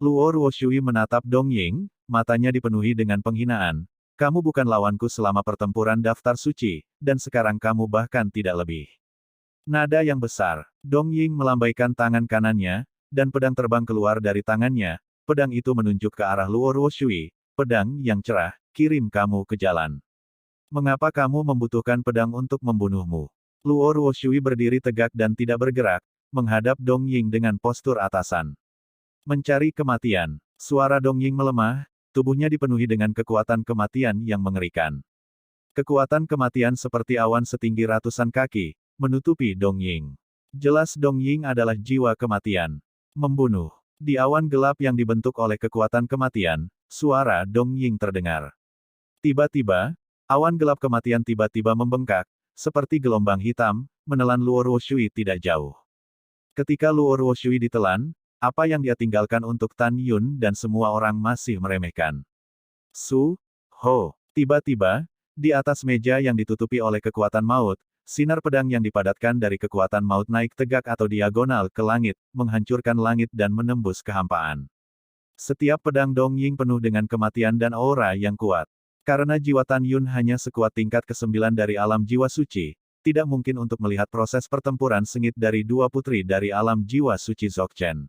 Luo Ruoshui menatap Dongying, matanya dipenuhi dengan penghinaan. Kamu bukan lawanku selama pertempuran daftar suci, dan sekarang kamu bahkan tidak lebih. Nada yang besar, Dongying melambaikan tangan kanannya, dan pedang terbang keluar dari tangannya, pedang itu menunjuk ke arah Luo Ruoshui, pedang yang cerah, kirim kamu ke jalan. Mengapa kamu membutuhkan pedang untuk membunuhmu? Luo Ruoshui berdiri tegak dan tidak bergerak, menghadap Dongying dengan postur atasan. Mencari kematian. Suara Dongying melemah, tubuhnya dipenuhi dengan kekuatan kematian yang mengerikan. Kekuatan kematian seperti awan setinggi ratusan kaki, menutupi Dongying. Jelas Dongying adalah jiwa kematian. Membunuh. Di awan gelap yang dibentuk oleh kekuatan kematian, suara Dongying terdengar. Tiba-tiba, awan gelap kematian tiba-tiba membengkak, seperti gelombang hitam, menelan Luo Ruoshui tidak jauh. Ketika Luo Ruoshui ditelan, apa yang dia tinggalkan untuk Tan Yun dan semua orang masih meremehkan. Ho! Tiba-tiba, di atas meja yang ditutupi oleh kekuatan maut, sinar pedang yang dipadatkan dari kekuatan maut naik tegak atau diagonal ke langit, menghancurkan langit dan menembus kehampaan. Setiap pedang Dongying penuh dengan kematian dan aura yang kuat. Karena jiwa Tan Yun hanya sekuat tingkat ke-9 dari alam jiwa suci, tidak mungkin untuk melihat proses pertempuran sengit dari 2 putri dari alam jiwa suci Dzogchen.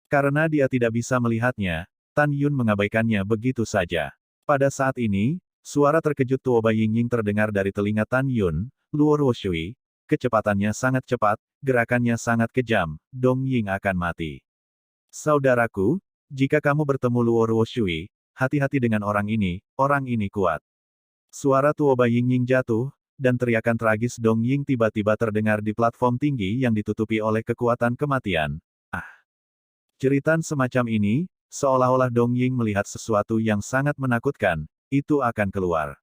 Karena dia tidak bisa melihatnya, Tan Yun mengabaikannya begitu saja. Pada saat ini, suara terkejut Tuoba Yingying terdengar dari telinga Tan Yun, Luo Ruoshui, kecepatannya sangat cepat, gerakannya sangat kejam, Dongying akan mati. Saudaraku, jika kamu bertemu Luo Ruoshui, hati-hati dengan orang ini kuat. Suara Tuoba Yingying jatuh, dan teriakan tragis Dongying tiba-tiba terdengar di platform tinggi yang ditutupi oleh kekuatan kematian. Jeritan semacam ini, seolah-olah Dongying melihat sesuatu yang sangat menakutkan, itu akan keluar.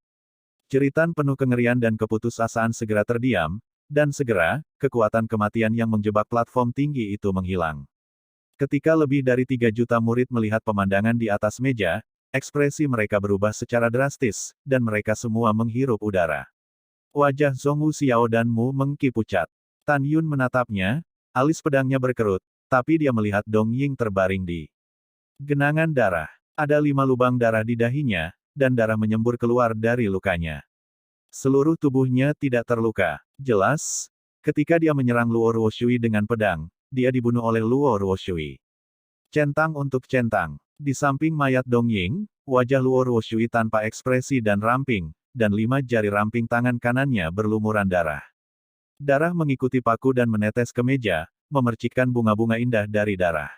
Jeritan penuh kengerian dan keputusasaan segera terdiam, dan segera, kekuatan kematian yang menjebak platform tinggi itu menghilang. Ketika lebih dari 3 juta murid melihat pemandangan di atas meja, ekspresi mereka berubah secara drastis, dan mereka semua menghirup udara. Wajah Zhongwu Xiao dan Mu Mengki pucat. Tan Yun menatapnya, alis pedangnya berkerut, tapi dia melihat Dongying terbaring di genangan darah. Ada 5 lubang darah di dahinya, dan darah menyembur keluar dari lukanya. Seluruh tubuhnya tidak terluka. Jelas, ketika dia menyerang Luo Ruoshui dengan pedang, dia dibunuh oleh Luo Ruoshui. Centang untuk centang. Di samping mayat Dongying, wajah Luo Ruoshui tanpa ekspresi dan ramping, dan 5 jari ramping tangan kanannya berlumuran darah. Darah mengikuti paku dan menetes ke meja, memercikkan bunga-bunga indah dari darah.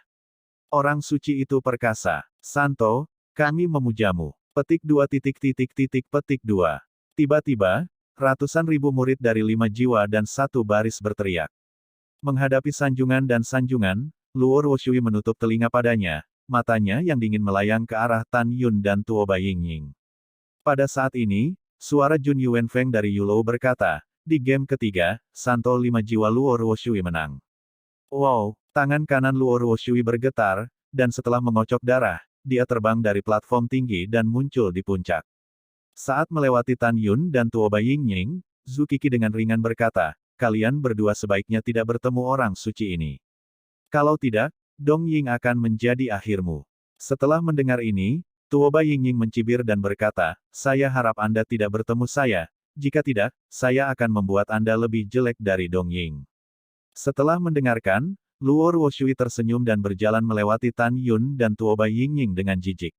Orang suci itu perkasa. Santo, kami memujamu. Petik 2. Tiba-tiba, ratusan ribu murid dari 5 jiwa dan 1 baris berteriak. Menghadapi sanjungan dan sanjungan, Luo Ruoshui menutup telinga padanya, matanya yang dingin melayang ke arah Tan Yun dan Tuoba Yingying. Pada saat ini, suara Jun Yuanfeng dari Yulou berkata, di game ketiga, Santo 5 jiwa Luo Ruoshui menang. Wow, tangan kanan Luo Ruoshui bergetar, dan setelah mengocok darah, dia terbang dari platform tinggi dan muncul di puncak. Saat melewati Tan Yun dan Tuoba Yingying, Zhu Qi dengan ringan berkata, kalian berdua sebaiknya tidak bertemu orang suci ini. Kalau tidak, Dong Ying akan menjadi akhirmu. Setelah mendengar ini, Tuoba Yingying mencibir dan berkata, saya harap Anda tidak bertemu saya, jika tidak, saya akan membuat Anda lebih jelek dari Dong Ying. Setelah mendengarkan, Luo Ruoshui tersenyum dan berjalan melewati Tan Yun dan Tuoba Yingying dengan jijik.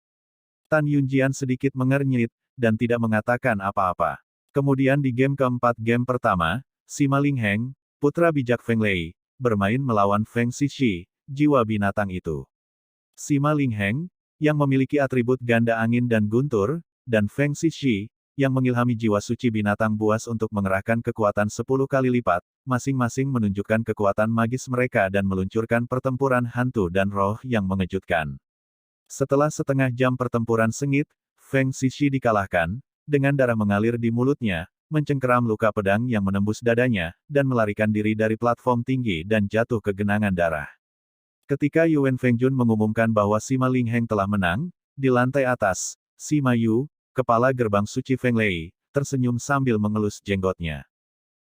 Tan Yunjian sedikit mengernyit, dan tidak mengatakan apa-apa. Kemudian di game keempat game pertama, Sima Lingheng, putra bijak Feng Lei, bermain melawan Feng Xixi, jiwa binatang itu. Sima Lingheng, yang memiliki atribut ganda angin dan guntur, dan Feng Xixi, yang mengilhami jiwa suci binatang buas untuk mengerahkan kekuatan 10 kali lipat, masing-masing menunjukkan kekuatan magis mereka dan meluncurkan pertempuran hantu dan roh yang mengejutkan. Setelah setengah jam pertempuran sengit, Feng Xixi dikalahkan, dengan darah mengalir di mulutnya, mencengkeram luka pedang yang menembus dadanya, dan melarikan diri dari platform tinggi dan jatuh ke genangan darah. Ketika Yuan Fengjun mengumumkan bahwa Sima Lingheng telah menang, di lantai atas, Sima Yu, kepala gerbang suci Feng Lei, tersenyum sambil mengelus jenggotnya.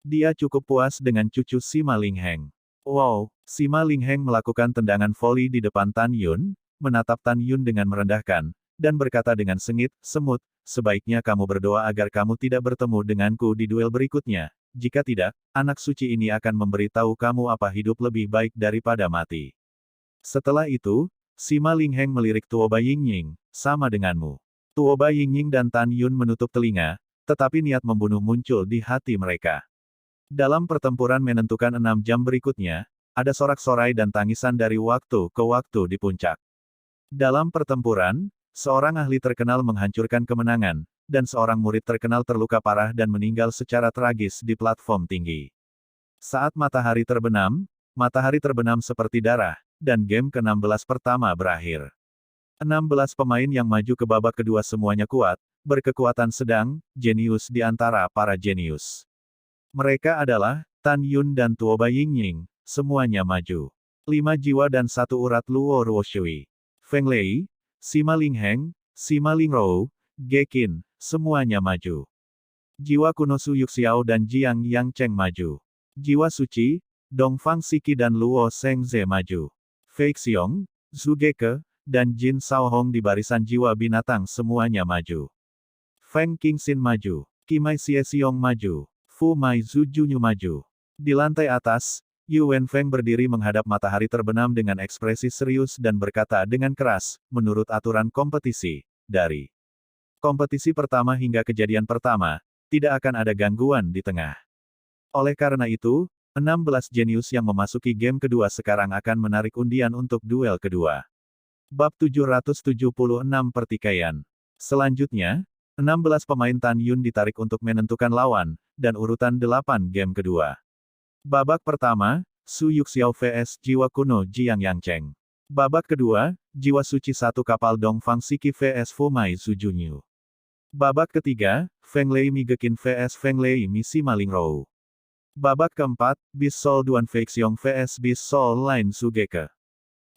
Dia cukup puas dengan cucu Sima Lingheng. Wow, Sima Lingheng melakukan tendangan voli di depan Tan Yun, menatap Tan Yun dengan merendahkan, dan berkata dengan sengit, semut, sebaiknya kamu berdoa agar kamu tidak bertemu denganku di duel berikutnya. Jika tidak, anak suci ini akan memberitahu kamu apa hidup lebih baik daripada mati. Setelah itu, Sima Lingheng melirik Tuoba Yingying, sama denganmu. Tuoba Yingying dan Tan Yun menutup telinga, tetapi niat membunuh muncul di hati mereka. Dalam pertempuran menentukan 6 jam berikutnya, ada sorak-sorai dan tangisan dari waktu ke waktu di puncak. Dalam pertempuran, seorang ahli terkenal menghancurkan kemenangan, dan seorang murid terkenal terluka parah dan meninggal secara tragis di platform tinggi. Saat matahari terbenam seperti darah, dan game ke-16 pertama berakhir. 16 pemain yang maju ke babak kedua semuanya kuat, berkekuatan sedang, jenius di antara para jenius. Mereka adalah, Tan Yun dan Tuoba Yingying, semuanya maju. 5 jiwa dan 1 urat Luo Ruoshui. Feng Lei, Sima Lingheng, Sima Lingrou, Geqin, semuanya maju. Jiwa kuno Su Yuxiao dan Jiang Yang Cheng maju. Jiwa suci, Dongfang Siki dan Luo Shengze maju. Fei Xiong, Zhu Geke, dan Jin Shaohong di barisan jiwa binatang semuanya maju. Feng Qingxin maju. Qimai Xie Xiong maju. Fu Mai Zhu Junyu maju. Di lantai atas, Yu Wenfeng berdiri menghadap matahari terbenam dengan ekspresi serius dan berkata dengan keras, menurut aturan kompetisi, dari kompetisi pertama hingga kejadian pertama, tidak akan ada gangguan di tengah. Oleh karena itu, 16 jenius yang memasuki game kedua sekarang akan menarik undian untuk duel kedua. Bab 776 Pertikaian. Selanjutnya, 16 pemain Tan Yun ditarik untuk menentukan lawan, dan urutan 8 game kedua. Babak pertama, Su Yuxiao vs Jiwa Kuno Jiang Yangcheng. Babak kedua, Jiwa Suci satu kapal Dongfang Siki vs Fu Mai Zhu Junyu. Babak ketiga, Feng Lei Mi Geqin vs Feng Lei Mi Sima Lingrou. Babak keempat, Beast Soul Duan Fei Xiong vs Beast Soul Lin Su Geke.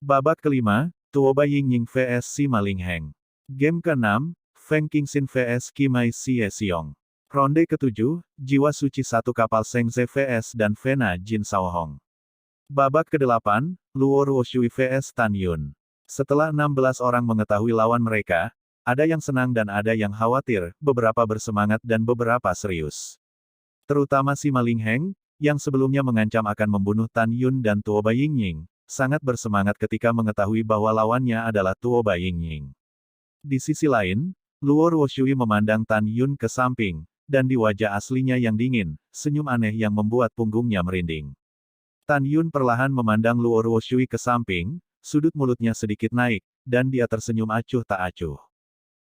Babak kelima, Tuoba Yingying vs Sima Lingheng. Game ke-6, Feng Qingxin vs Qimai Xie Xiong. Ronde ke-7, Jiwa Suci satu kapal Shengze vs dan Fena Jin Shaohong. Babak ke-8, Luo Ruoshui vs Tan Yun. Setelah 16 orang mengetahui lawan mereka, ada yang senang dan ada yang khawatir, beberapa bersemangat dan beberapa serius. Terutama Sima Lingheng, yang sebelumnya mengancam akan membunuh Tan Yun dan Tuoba Yingying, sangat bersemangat ketika mengetahui bahwa lawannya adalah Tuoba Yingying. Di sisi lain, Luo Ruoshui memandang Tan Yun ke samping, dan di wajah aslinya yang dingin, senyum aneh yang membuat punggungnya merinding. Tan Yun perlahan memandang Luo Ruoshui ke samping, sudut mulutnya sedikit naik, dan dia tersenyum acuh tak acuh.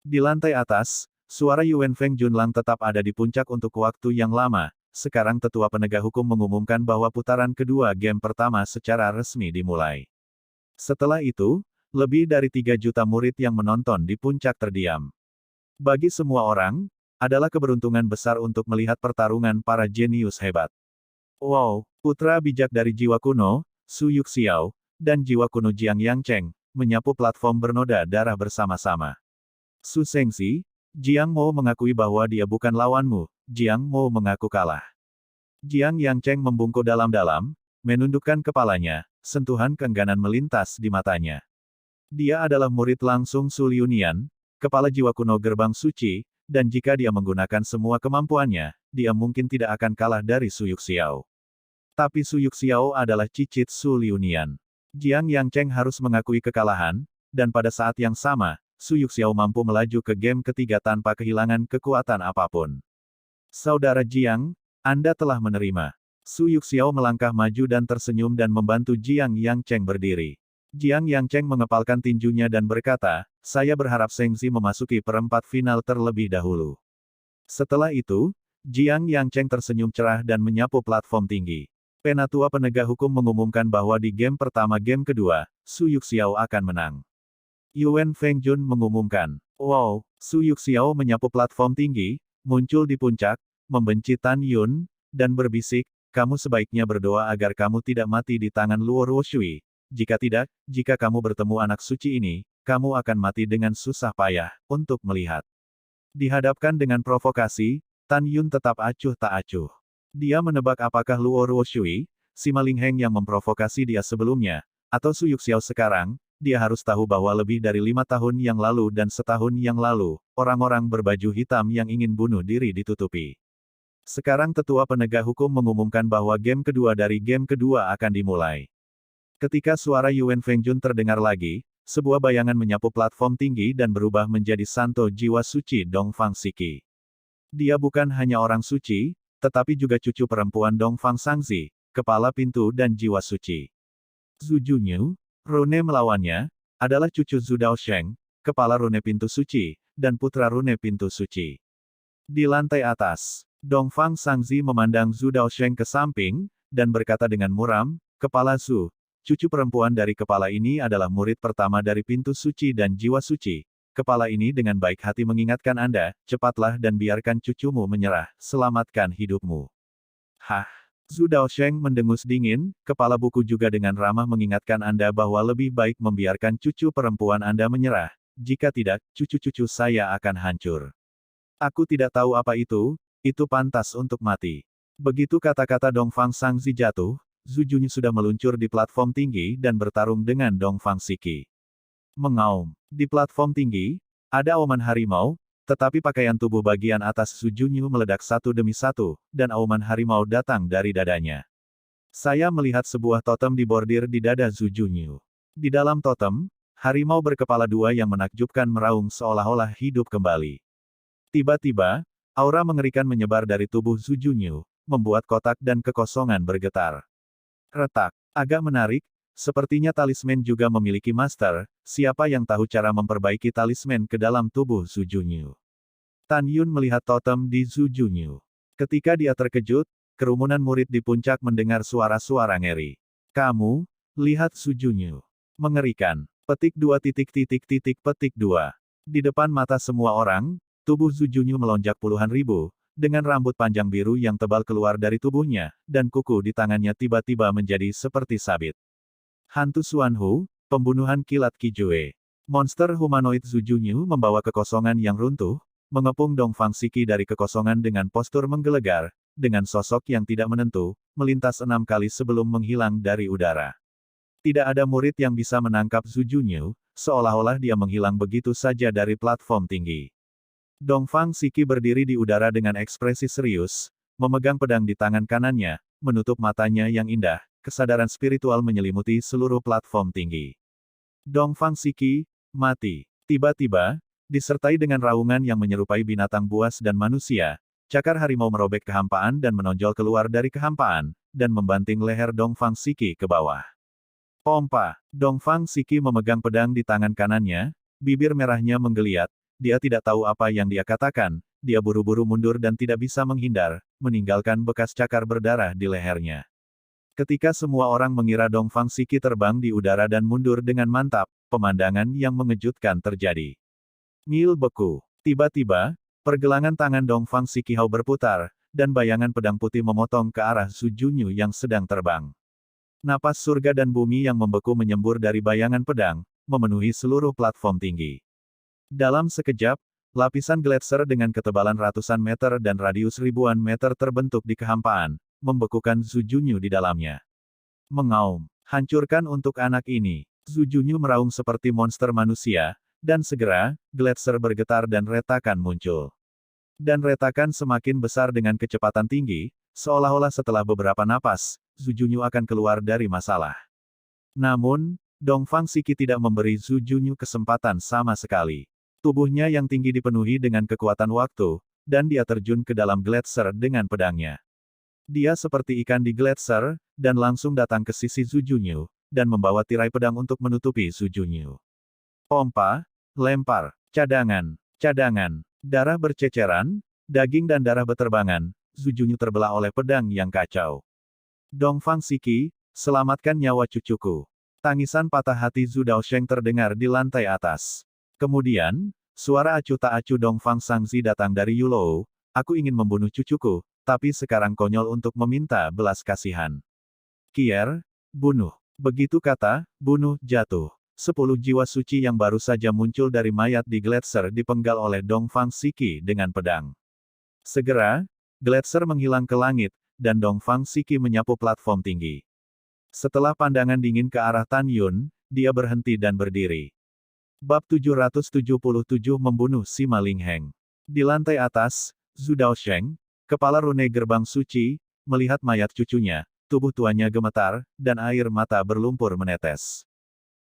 Di lantai atas, suara Yuan Feng Junlang tetap ada di puncak untuk waktu yang lama. Sekarang tetua penegak hukum mengumumkan bahwa putaran kedua game pertama secara resmi dimulai. Setelah itu, lebih dari 3 juta murid yang menonton di puncak terdiam. Bagi semua orang, adalah keberuntungan besar untuk melihat pertarungan para jenius hebat. Wow, putra bijak dari jiwa kuno, Su Yuxiao, dan jiwa kuno Jiang Yangcheng, menyapu platform bernoda darah bersama-sama. Su Shengxi, Jiang Mo mengakui bahwa dia bukan lawanmu, Jiang Mo mengaku kalah. Jiang Yangcheng membungkuk dalam-dalam, menundukkan kepalanya, sentuhan keengganan melintas di matanya. Dia adalah murid langsung Su Liunian, kepala jiwa kuno gerbang suci, dan jika dia menggunakan semua kemampuannya, dia mungkin tidak akan kalah dari Su Yuxiao. Tapi Su Yuxiao adalah cicit Su Liunian. Jiang Yangcheng harus mengakui kekalahan, dan pada saat yang sama, Su Yuxiao mampu melaju ke game ketiga tanpa kehilangan kekuatan apapun. Saudara Jiang, Anda telah menerima. Su Yuxiao melangkah maju dan tersenyum dan membantu Jiang Yangcheng berdiri. Jiang Yangcheng mengepalkan tinjunya dan berkata, saya berharap Shengxi memasuki perempat final terlebih dahulu. Setelah itu, Jiang Yangcheng tersenyum cerah dan menyapu platform tinggi. Penatua penegak hukum mengumumkan bahwa di game pertama game kedua, Su Yuxiao akan menang. Yuan Fengjun mengumumkan, wow, Su Yuxiao menyapu platform tinggi, muncul di puncak, membenci Tan Yun, dan berbisik, kamu sebaiknya berdoa agar kamu tidak mati di tangan Luo Ruoshui. Jika tidak, jika kamu bertemu anak suci ini, kamu akan mati dengan susah payah, untuk melihat. Dihadapkan dengan provokasi, Tan Yun tetap acuh tak acuh. Dia menebak apakah Luo Ruoshui, si Maling Heng yang memprovokasi dia sebelumnya, atau Su Yuxiao sekarang, dia harus tahu bahwa lebih dari 5 tahun yang lalu dan setahun yang lalu, orang-orang berbaju hitam yang ingin bunuh diri ditutupi. Sekarang tetua penegak hukum mengumumkan bahwa game kedua dari game kedua akan dimulai. Ketika suara Yuan Fengjun terdengar lagi, sebuah bayangan menyapu platform tinggi dan berubah menjadi santo jiwa suci Dongfang Siki. Dia bukan hanya orang suci, tetapi juga cucu perempuan Dongfang Sangzi, kepala pintu dan jiwa suci. Zhu Junyu, rune melawannya, adalah cucu Zhu Daosheng, kepala rune pintu suci, dan putra rune pintu suci. Di lantai atas, Dongfang Sangzi memandang Zhu Daosheng ke samping, dan berkata dengan muram, Kepala Zhu, cucu perempuan dari kepala ini adalah murid pertama dari pintu suci dan jiwa suci. Kepala ini dengan baik hati mengingatkan Anda, cepatlah dan biarkan cucumu menyerah, selamatkan hidupmu. Hah? Zhu Daosheng mendengus dingin, kepala buku juga dengan ramah mengingatkan Anda bahwa lebih baik membiarkan cucu perempuan Anda menyerah, jika tidak, cucu-cucu saya akan hancur. Aku tidak tahu apa itu pantas untuk mati. Begitu kata-kata Dongfang Sangzi jatuh, Zhu Junyu sudah meluncur di platform tinggi dan bertarung dengan Dongfang Siki. Mengaum. Di platform tinggi, ada auman harimau, tetapi pakaian tubuh bagian atas Zhu Junyu meledak satu demi satu, dan auman harimau datang dari dadanya. Saya melihat sebuah totem dibordir di dada Zhu Junyu. Di dalam totem, harimau berkepala dua yang menakjubkan meraung seolah-olah hidup kembali. Tiba-tiba, aura mengerikan menyebar dari tubuh Zhu Junyu, membuat kotak dan kekosongan bergetar. Retak. Agak menarik, sepertinya talisman juga memiliki master, siapa yang tahu cara memperbaiki talisman ke dalam tubuh Zhu Junyu. Tan Yun melihat totem di Zhu Junyu. Ketika dia terkejut, kerumunan murid di puncak mendengar suara-suara ngeri. Kamu, lihat Zhu Junyu. Mengerikan. Petik 2. Di depan mata semua orang, tubuh Zhu Junyu melonjak puluhan ribu, dengan rambut panjang biru yang tebal keluar dari tubuhnya, dan kuku di tangannya tiba-tiba menjadi seperti sabit. Hantu Xuanhu, pembunuhan kilat Qijue. Monster humanoid Zhu Junyu membawa kekosongan yang runtuh, mengepung Dongfang Siki dari kekosongan dengan postur menggelegar, dengan sosok yang tidak menentu, melintas 6 kali sebelum menghilang dari udara. Tidak ada murid yang bisa menangkap Zhu Junyu, seolah-olah dia menghilang begitu saja dari platform tinggi. Dongfang Siki berdiri di udara dengan ekspresi serius, memegang pedang di tangan kanannya, menutup matanya yang indah, kesadaran spiritual menyelimuti seluruh platform tinggi. Dongfang Siki, mati. Tiba-tiba, disertai dengan raungan yang menyerupai binatang buas dan manusia, cakar harimau merobek kehampaan dan menonjol keluar dari kehampaan, dan membanting leher Dongfang Siki ke bawah. Pompa. Dongfang Siki memegang pedang di tangan kanannya, bibir merahnya menggeliat, dia tidak tahu apa yang dia katakan, dia buru-buru mundur dan tidak bisa menghindar, meninggalkan bekas cakar berdarah di lehernya. Ketika semua orang mengira Dongfang Siki terbang di udara dan mundur dengan mantap, pemandangan yang mengejutkan terjadi. Mil beku. Tiba-tiba, Pergelangan tangan Dongfang Sikihau berputar, dan bayangan pedang putih memotong ke arah Su Junyu yang sedang terbang. Napas surga dan bumi yang membeku menyembur dari bayangan pedang, memenuhi seluruh platform tinggi. Dalam sekejap, lapisan gletser dengan ketebalan ratusan meter dan radius ribuan meter terbentuk di kehampaan, membekukan Su Junyu di dalamnya. Mengaum, hancurkan untuk anak ini. Su Junyu meraung seperti monster manusia, dan segera, gletser bergetar dan retakan muncul. Dan retakan semakin besar dengan kecepatan tinggi, seolah-olah setelah beberapa napas, Su Junyu akan keluar dari masalah. Namun, Dongfang Siki tidak memberi Su Junyu kesempatan sama sekali. Tubuhnya yang tinggi dipenuhi dengan kekuatan waktu, dan dia terjun ke dalam gletser dengan pedangnya. Dia seperti ikan di gletser, dan langsung datang ke sisi Su Junyu, dan membawa tirai pedang untuk menutupi Su Junyu. Pompa, lempar, cadangan, darah berceceran, daging dan darah beterbangan, Su Junyu terbelah oleh pedang yang kacau. Dongfang Siki, selamatkan nyawa cucuku. Tangisan patah hati Zhu Daosheng terdengar di lantai atas. Kemudian, suara acuh tak acuh Dongfang Sangzi datang dari Yulou, aku ingin membunuh cucuku, tapi sekarang konyol untuk meminta belas kasihan. Kier, bunuh. Begitu kata, bunuh, jatuh. 10 jiwa suci yang baru saja muncul dari mayat di gletser dipenggal oleh Dongfang Siki dengan pedang. Segera, gletser menghilang ke langit, dan Dongfang Siki menyapu platform tinggi. Setelah pandangan dingin ke arah Tan Yun, dia berhenti dan berdiri. Bab 777 membunuh Sima Lingheng. Di lantai atas, Zhu Daosheng, kepala rune gerbang suci, melihat mayat cucunya, tubuh tuanya gemetar, dan air mata berlumpur menetes.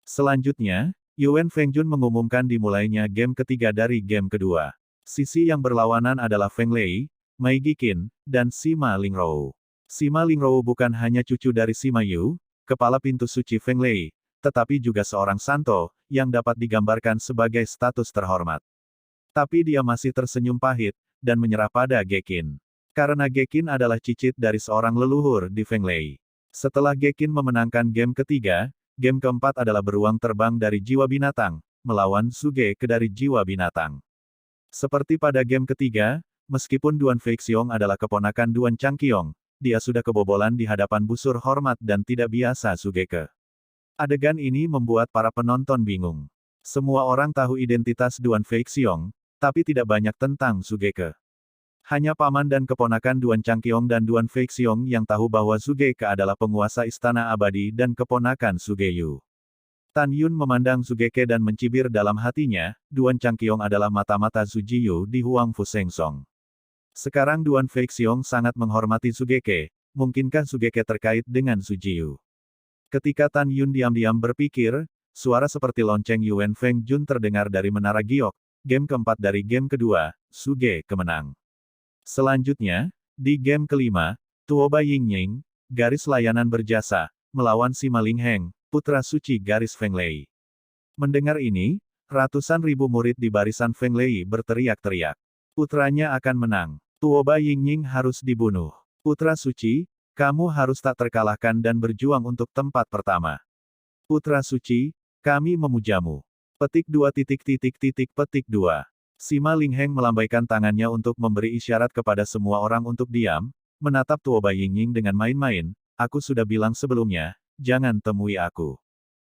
Selanjutnya, Yuan Fengjun mengumumkan dimulainya game ketiga dari game kedua. Sisi yang berlawanan adalah Feng Lei, Mei Giqin, dan Sima Lingrou. Sima Lingrou bukan hanya cucu dari Sima Yu, kepala pintu suci Feng Lei, tetapi juga seorang santo, yang dapat digambarkan sebagai status terhormat. Tapi dia masih tersenyum pahit, dan menyerah pada Geqin. Karena Geqin adalah cicit dari seorang leluhur di Feng Lei. Setelah Geqin memenangkan game ketiga, game keempat adalah beruang terbang dari jiwa binatang, melawan Suge ke dari jiwa binatang. Seperti pada game ketiga, meskipun Duan Feixiong adalah keponakan Duan Changqiong, dia sudah kebobolan di hadapan busur hormat dan tidak biasa Sugeke. Adegan ini membuat para penonton bingung. Semua orang tahu identitas Duan Feixiong, tapi tidak banyak tentang Sugeke. Hanya paman dan keponakan Duan Changqiong dan Duan Feixiong yang tahu bahwa Sugeke adalah penguasa istana abadi dan keponakan Sugeyu. Tan Yun memandang Sugeke dan mencibir dalam hatinya, Duan Changqiong adalah mata-mata Sujiyu di Huangfu Sengsong. Sekarang Duan Feixiong sangat menghormati Sugeke, mungkinkah Sugeke terkait dengan Sujiyu? Ketika Tan Yun diam-diam berpikir, suara seperti lonceng Yuan Fengjun terdengar dari menara giok, game keempat dari game kedua, Sugeke menang. Selanjutnya, di game kelima, Tuoba Yingying, garis layanan berjasa, melawan Sima Lingheng, putra suci garis Feng Lei. Mendengar ini, ratusan ribu murid di barisan Feng Lei berteriak-teriak. Putranya akan menang. Tuoba Yingying harus dibunuh. Putra suci, kamu harus tak terkalahkan dan berjuang untuk tempat pertama. Putra suci, kami memujamu. Petik 2. Sima Lingheng melambaikan tangannya untuk memberi isyarat kepada semua orang untuk diam, menatap Tuoba Yingying dengan main-main, aku sudah bilang sebelumnya, jangan temui aku.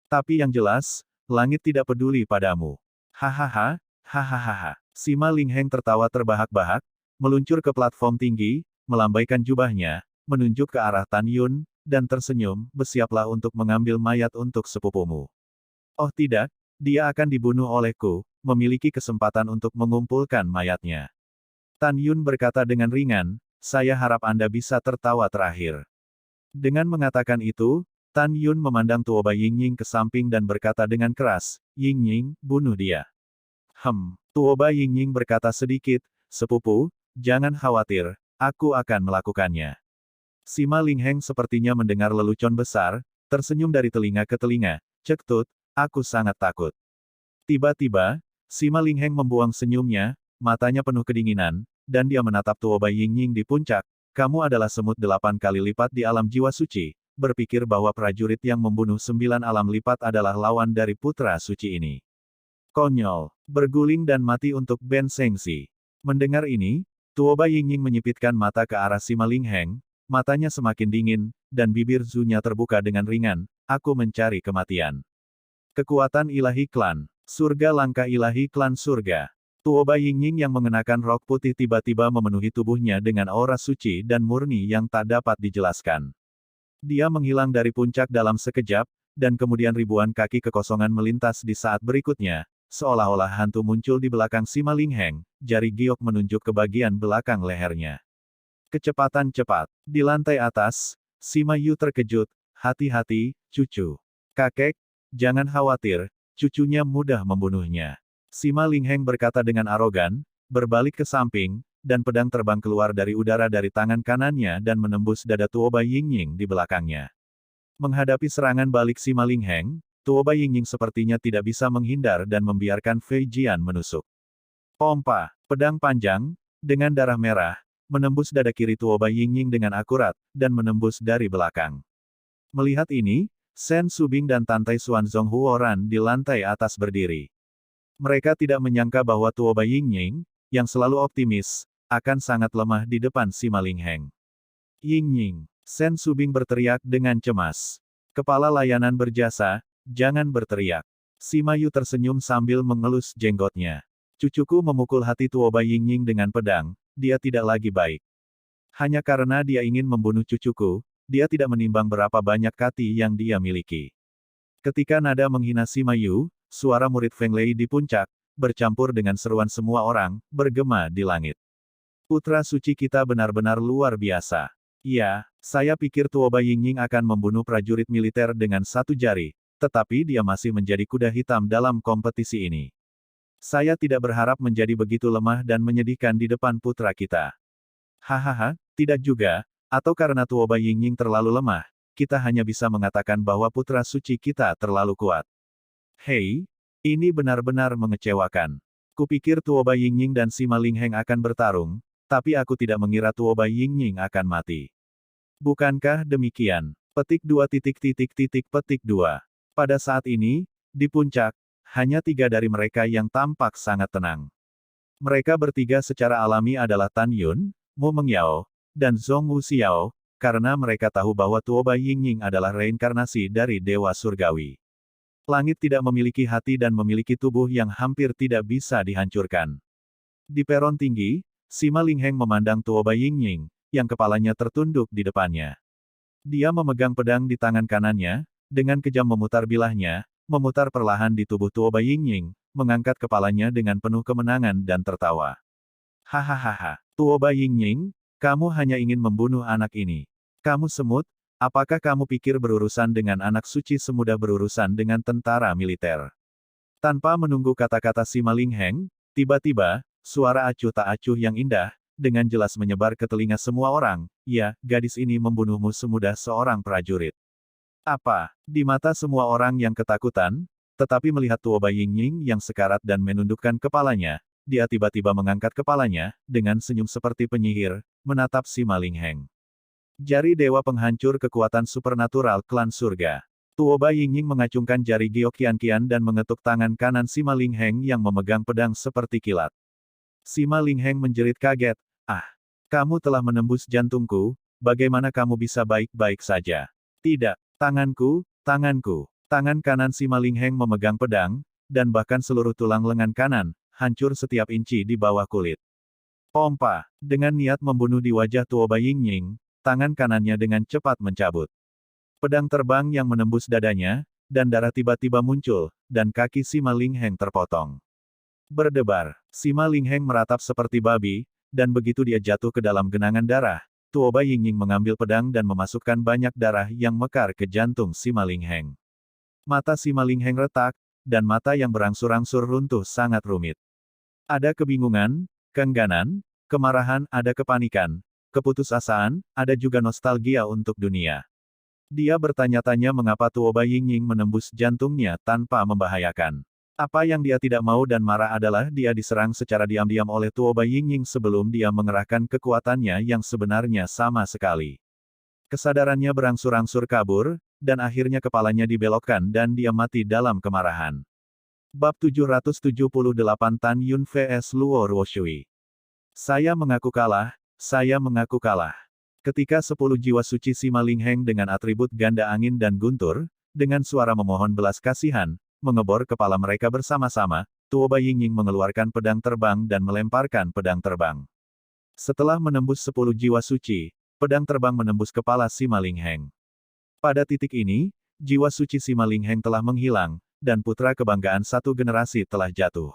Tapi yang jelas, langit tidak peduli padamu. Hahaha, hahaha. Sima Lingheng tertawa terbahak-bahak, meluncur ke platform tinggi, melambaikan jubahnya, menunjuk ke arah Tan Yun, dan tersenyum, bersiaplah untuk mengambil mayat untuk sepupumu. Oh tidak, dia akan dibunuh olehku, memiliki kesempatan untuk mengumpulkan mayatnya. Tan Yun berkata dengan ringan, saya harap Anda bisa tertawa terakhir. Dengan mengatakan itu, Tan Yun memandang Tuoba Yingying ke samping dan berkata dengan keras, Yingying, bunuh dia. Tuoba Yingying berkata sedikit, sepupu, jangan khawatir, aku akan melakukannya. Sima Lingheng sepertinya mendengar lelucon besar, tersenyum dari telinga ke telinga, cek Tut, aku sangat takut. Tiba-tiba, Sima Lingheng membuang senyumnya, matanya penuh kedinginan, dan dia menatap Tuoba Yingying di puncak, kamu adalah semut 8 kali lipat di alam jiwa suci, berpikir bahwa prajurit yang membunuh 9 alam lipat adalah lawan dari putra suci ini. Konyol, berguling dan mati untuk Ben Sengxi. Mendengar ini, Tuoba Yingying menyipitkan mata ke arah Sima Lingheng, matanya semakin dingin, dan bibir Zunya terbuka dengan ringan, aku mencari kematian. Kekuatan ilahi klan, surga langkah ilahi klan surga. Tuoba Yingying yang mengenakan rok putih tiba-tiba memenuhi tubuhnya dengan aura suci dan murni yang tak dapat dijelaskan. Dia menghilang dari puncak dalam sekejap, dan kemudian ribuan kaki kekosongan melintas di saat berikutnya, seolah-olah hantu muncul di belakang Sima Lingheng, jari giok menunjuk ke bagian belakang lehernya. Kecepatan cepat. Di lantai atas, Sima Yu terkejut, hati-hati, cucu. Kakek, jangan khawatir, cucunya mudah membunuhnya. Sima Lingheng berkata dengan arogan, berbalik ke samping, dan pedang terbang keluar dari udara dari tangan kanannya dan menembus dada Tuoba Yingying di belakangnya. Menghadapi serangan balik Sima Lingheng, Tuoba Yingying sepertinya tidak bisa menghindar dan membiarkan Fei Jian menusuk. Pompa, pedang panjang, dengan darah merah, menembus dada kiri Tuoba Yingying dengan akurat, dan menembus dari belakang. Melihat ini, Shen Subing dan Tantai Xuanzong Huoran di lantai atas berdiri. Mereka tidak menyangka bahwa Tuoba Yingying, yang selalu optimis, akan sangat lemah di depan Sima Lingheng. Yingying, Shen Subing berteriak dengan cemas. Kepala layanan berjasa, jangan berteriak. Sima Yu tersenyum sambil mengelus jenggotnya. Cucuku memukul hati Tuoba Yingying dengan pedang, dia tidak lagi baik. Hanya karena dia ingin membunuh cucuku, dia tidak menimbang berapa banyak kati yang dia miliki. Ketika nada menghina Sima Yu, suara murid Feng Lei di puncak, bercampur dengan seruan semua orang, bergema di langit. Putra suci kita benar-benar luar biasa. Ya, saya pikir Tuoba Yingying akan membunuh prajurit militer dengan satu jari, tetapi dia masih menjadi kuda hitam dalam kompetisi ini. Saya tidak berharap menjadi begitu lemah dan menyedihkan di depan putra kita. Hahaha, tidak juga, atau karena Tuoba Yingying terlalu lemah, kita hanya bisa mengatakan bahwa putra suci kita terlalu kuat. Hei, ini benar-benar mengecewakan. Kupikir Tuoba Yingying dan Sima Lingheng akan bertarung, tapi aku tidak mengira Tuoba Yingying akan mati. Bukankah demikian? Petik 2. Pada saat ini, di puncak, hanya 3 dari mereka yang tampak sangat tenang. Mereka bertiga secara alami adalah Tan Yun, Mu Mengyao, dan Zhong Wuxiao, karena mereka tahu bahwa Tuoba Yingying adalah reinkarnasi dari Dewa Surgawi. Langit tidak memiliki hati dan memiliki tubuh yang hampir tidak bisa dihancurkan. Di peron tinggi, Sima Lingheng memandang Tuoba Yingying, yang kepalanya tertunduk di depannya. Dia memegang pedang di tangan kanannya, dengan kejam memutar bilahnya, memutar perlahan di tubuh Tuoba Yingying, mengangkat kepalanya dengan penuh kemenangan dan tertawa. Hahaha, Tuoba Yingying, kamu hanya ingin membunuh anak ini. Kamu semut, apakah kamu pikir berurusan dengan anak suci semudah berurusan dengan tentara militer? Tanpa menunggu kata-kata Sima Lingheng, tiba-tiba, suara acuh tak acuh yang indah, dengan jelas menyebar ke telinga semua orang, ya, gadis ini membunuhmu semudah seorang prajurit. Apa? Di mata semua orang yang ketakutan, tetapi melihat Tuoba Yingying yang sekarat dan menundukkan kepalanya, dia tiba-tiba mengangkat kepalanya, dengan senyum seperti penyihir, menatap Sima Lingheng. Jari dewa penghancur kekuatan supernatural klan surga. Tuoba Yingying mengacungkan jari giok kian-kian dan mengetuk tangan kanan Sima Lingheng yang memegang pedang seperti kilat. Sima Lingheng menjerit kaget, ah, kamu telah menembus jantungku, bagaimana kamu bisa baik-baik saja? Tidak, tanganku, tanganku. Tangan kanan Sima Lingheng memegang pedang, dan bahkan seluruh tulang lengan kanan, hancur setiap inci di bawah kulit. Pompa, dengan niat membunuh di wajah Tuoba Yingying, tangan kanannya dengan cepat mencabut. Pedang terbang yang menembus dadanya, dan darah tiba-tiba muncul, dan kaki Sima Lingheng terpotong. Berdebar, Sima Lingheng meratap seperti babi, dan begitu dia jatuh ke dalam genangan darah, Tuoba Yingying mengambil pedang dan memasukkan banyak darah yang mekar ke jantung Sima Lingheng. Mata Sima Lingheng retak, dan mata yang berangsur-angsur runtuh sangat rumit. Ada kebingungan, keengganan, kemarahan, ada kepanikan, keputusasaan, ada juga nostalgia untuk dunia. Dia bertanya-tanya mengapa Tuoba Yingying menembus jantungnya tanpa membahayakan. Apa yang dia tidak mau dan marah adalah dia diserang secara diam-diam oleh Tuoba Yingying sebelum dia mengerahkan kekuatannya yang sebenarnya sama sekali. Kesadarannya berangsur-angsur kabur, dan akhirnya kepalanya dibelokkan dan dia mati dalam kemarahan. Bab 778 Tan Yun vs Luo Ruoshui. Saya mengaku kalah, saya mengaku kalah. Ketika 10 jiwa suci Sima Lingheng dengan atribut ganda angin dan guntur, dengan suara memohon belas kasihan, mengebor kepala mereka bersama-sama, Tuoba Yingying mengeluarkan pedang terbang dan melemparkan pedang terbang. Setelah menembus 10 jiwa suci, pedang terbang menembus kepala Sima Lingheng. Pada titik ini, jiwa suci Sima Lingheng telah menghilang, dan putra kebanggaan satu generasi telah jatuh.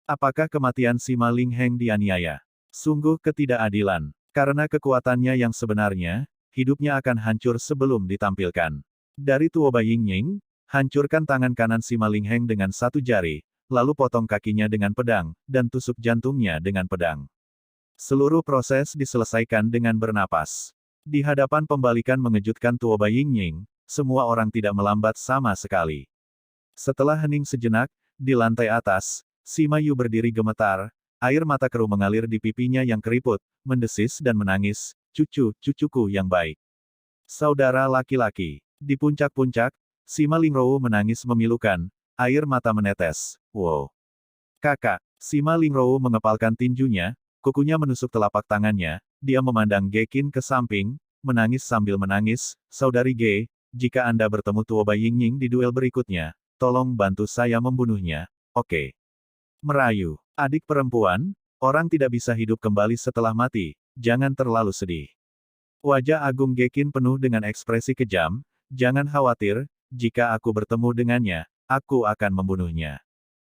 Apakah kematian Sima Lingheng dianiaya? Sungguh ketidakadilan. Karena kekuatannya yang sebenarnya, hidupnya akan hancur sebelum ditampilkan. Dari Tuoba Yingying, hancurkan tangan kanan Sima Lingheng dengan satu jari, lalu potong kakinya dengan pedang, dan tusuk jantungnya dengan pedang. Seluruh proses diselesaikan dengan bernapas. Di hadapan pembalikan mengejutkan Tuoba Yingying, semua orang tidak melambat sama sekali. Setelah hening sejenak, di lantai atas, Sima Yu berdiri gemetar, air mata keruh mengalir di pipinya yang keriput, mendesis dan menangis, cucuku yang baik. Saudara laki-laki. Di puncak-puncak, Sima Lingrou menangis memilukan, air mata menetes. Wow. Kakak. Sima Lingrou mengepalkan tinjunya, kukunya menusuk telapak tangannya, dia memandang Ge Qin ke samping, menangis sambil menangis, Saudari Ge, jika Anda bertemu Tuoba Yingying di duel berikutnya, tolong bantu saya membunuhnya, oke? Merayu. Adik perempuan, orang tidak bisa hidup kembali setelah mati, jangan terlalu sedih. Wajah Agung Ge Qin penuh dengan ekspresi kejam, jangan khawatir, jika aku bertemu dengannya, aku akan membunuhnya.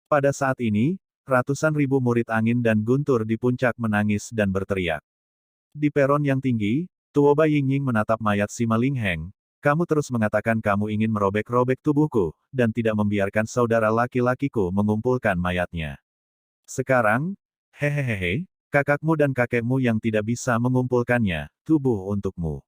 Pada saat ini, ratusan ribu murid angin dan guntur di puncak menangis dan berteriak. Di peron yang tinggi, Tuoba Yingying menatap mayat Sima Lingheng, kamu terus mengatakan kamu ingin merobek-robek tubuhku, dan tidak membiarkan saudara laki-lakiku mengumpulkan mayatnya. Sekarang, hehehe, kakakmu dan kakekmu yang tidak bisa mengumpulkannya, tubuh untukmu.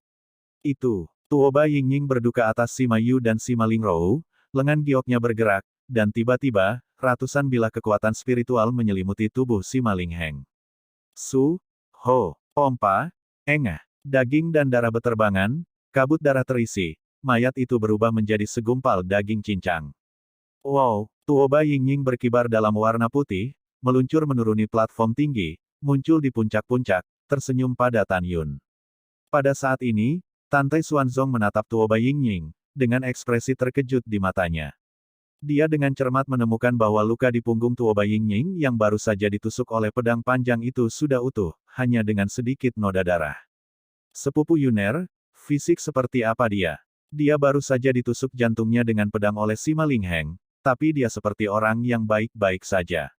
Itu, Tuoba Yingying berduka atas Sima Yu dan Sima Lingrou, lengan gioknya bergerak, dan tiba-tiba, ratusan bilah kekuatan spiritual menyelimuti tubuh Sima Lingheng. Su, ho, pompa, engah, daging dan darah beterbangan, kabut darah terisi, mayat itu berubah menjadi segumpal daging cincang. Wow, Tuoba Yingying berkibar dalam warna putih, meluncur menuruni platform tinggi, muncul di puncak-puncak, tersenyum pada Tan Yun. Pada saat ini, Tante Xuanzong menatap Tuoba Yingying, dengan ekspresi terkejut di matanya. Dia dengan cermat menemukan bahwa luka di punggung Tuoba Yingying yang baru saja ditusuk oleh pedang panjang itu sudah utuh, hanya dengan sedikit noda darah. Sepupu Yuner, fisik seperti apa dia? Dia baru saja ditusuk jantungnya dengan pedang oleh Sima Lingheng, tapi dia seperti orang yang baik-baik saja.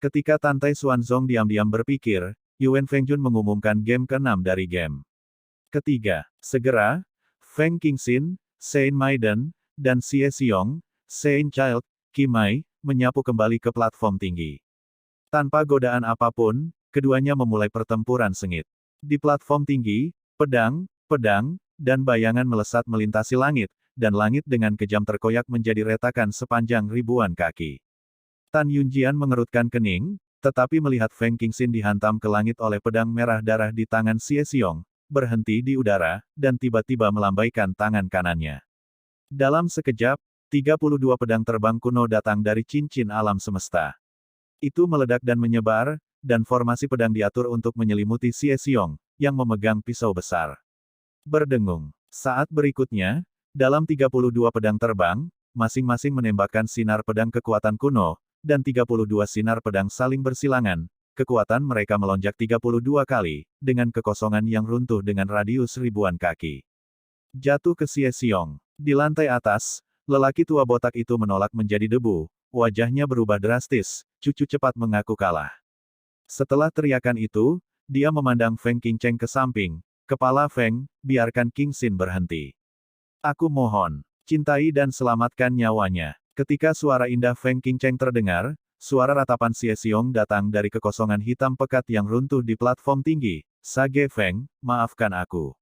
Ketika Tante Xuanzong diam-diam berpikir, Yuan Fengjun mengumumkan game ke-6 dari game ketiga. Segera, Feng Qingxin, Sein Maiden, dan Xie Xiong, Sein Child, Qimai, menyapu kembali ke platform tinggi. Tanpa godaan apapun, keduanya memulai pertempuran sengit. Di platform tinggi, pedang, dan bayangan melesat melintasi langit, dan langit dengan kejam terkoyak menjadi retakan sepanjang ribuan kaki. Tan Yunjian mengerutkan kening, tetapi melihat Feng Qingxin dihantam ke langit oleh pedang merah darah di tangan Xie Xiong, berhenti di udara, dan tiba-tiba melambaikan tangan kanannya. Dalam sekejap, 32 pedang terbang kuno datang dari cincin alam semesta. Itu meledak dan menyebar, dan formasi pedang diatur untuk menyelimuti Xie Xiong, yang memegang pisau besar. Berdengung. Saat berikutnya, dalam 32 pedang terbang, masing-masing menembakkan sinar pedang kekuatan kuno, dan 32 sinar pedang saling bersilangan, kekuatan mereka melonjak 32 kali, dengan kekosongan yang runtuh dengan radius ribuan kaki. Jatuh ke Xie Xiong. Di lantai atas, lelaki tua botak itu menolak menjadi debu, wajahnya berubah drastis, cucu cepat mengaku kalah. Setelah teriakan itu, dia memandang Feng Qingcheng ke samping, kepala Feng, biarkan Qingxin berhenti. Aku mohon, cintai dan selamatkan nyawanya. Ketika suara indah Feng Qingcheng terdengar, suara ratapan Xie Xiong datang dari kekosongan hitam pekat yang runtuh di platform tinggi. Sage Feng, maafkan aku.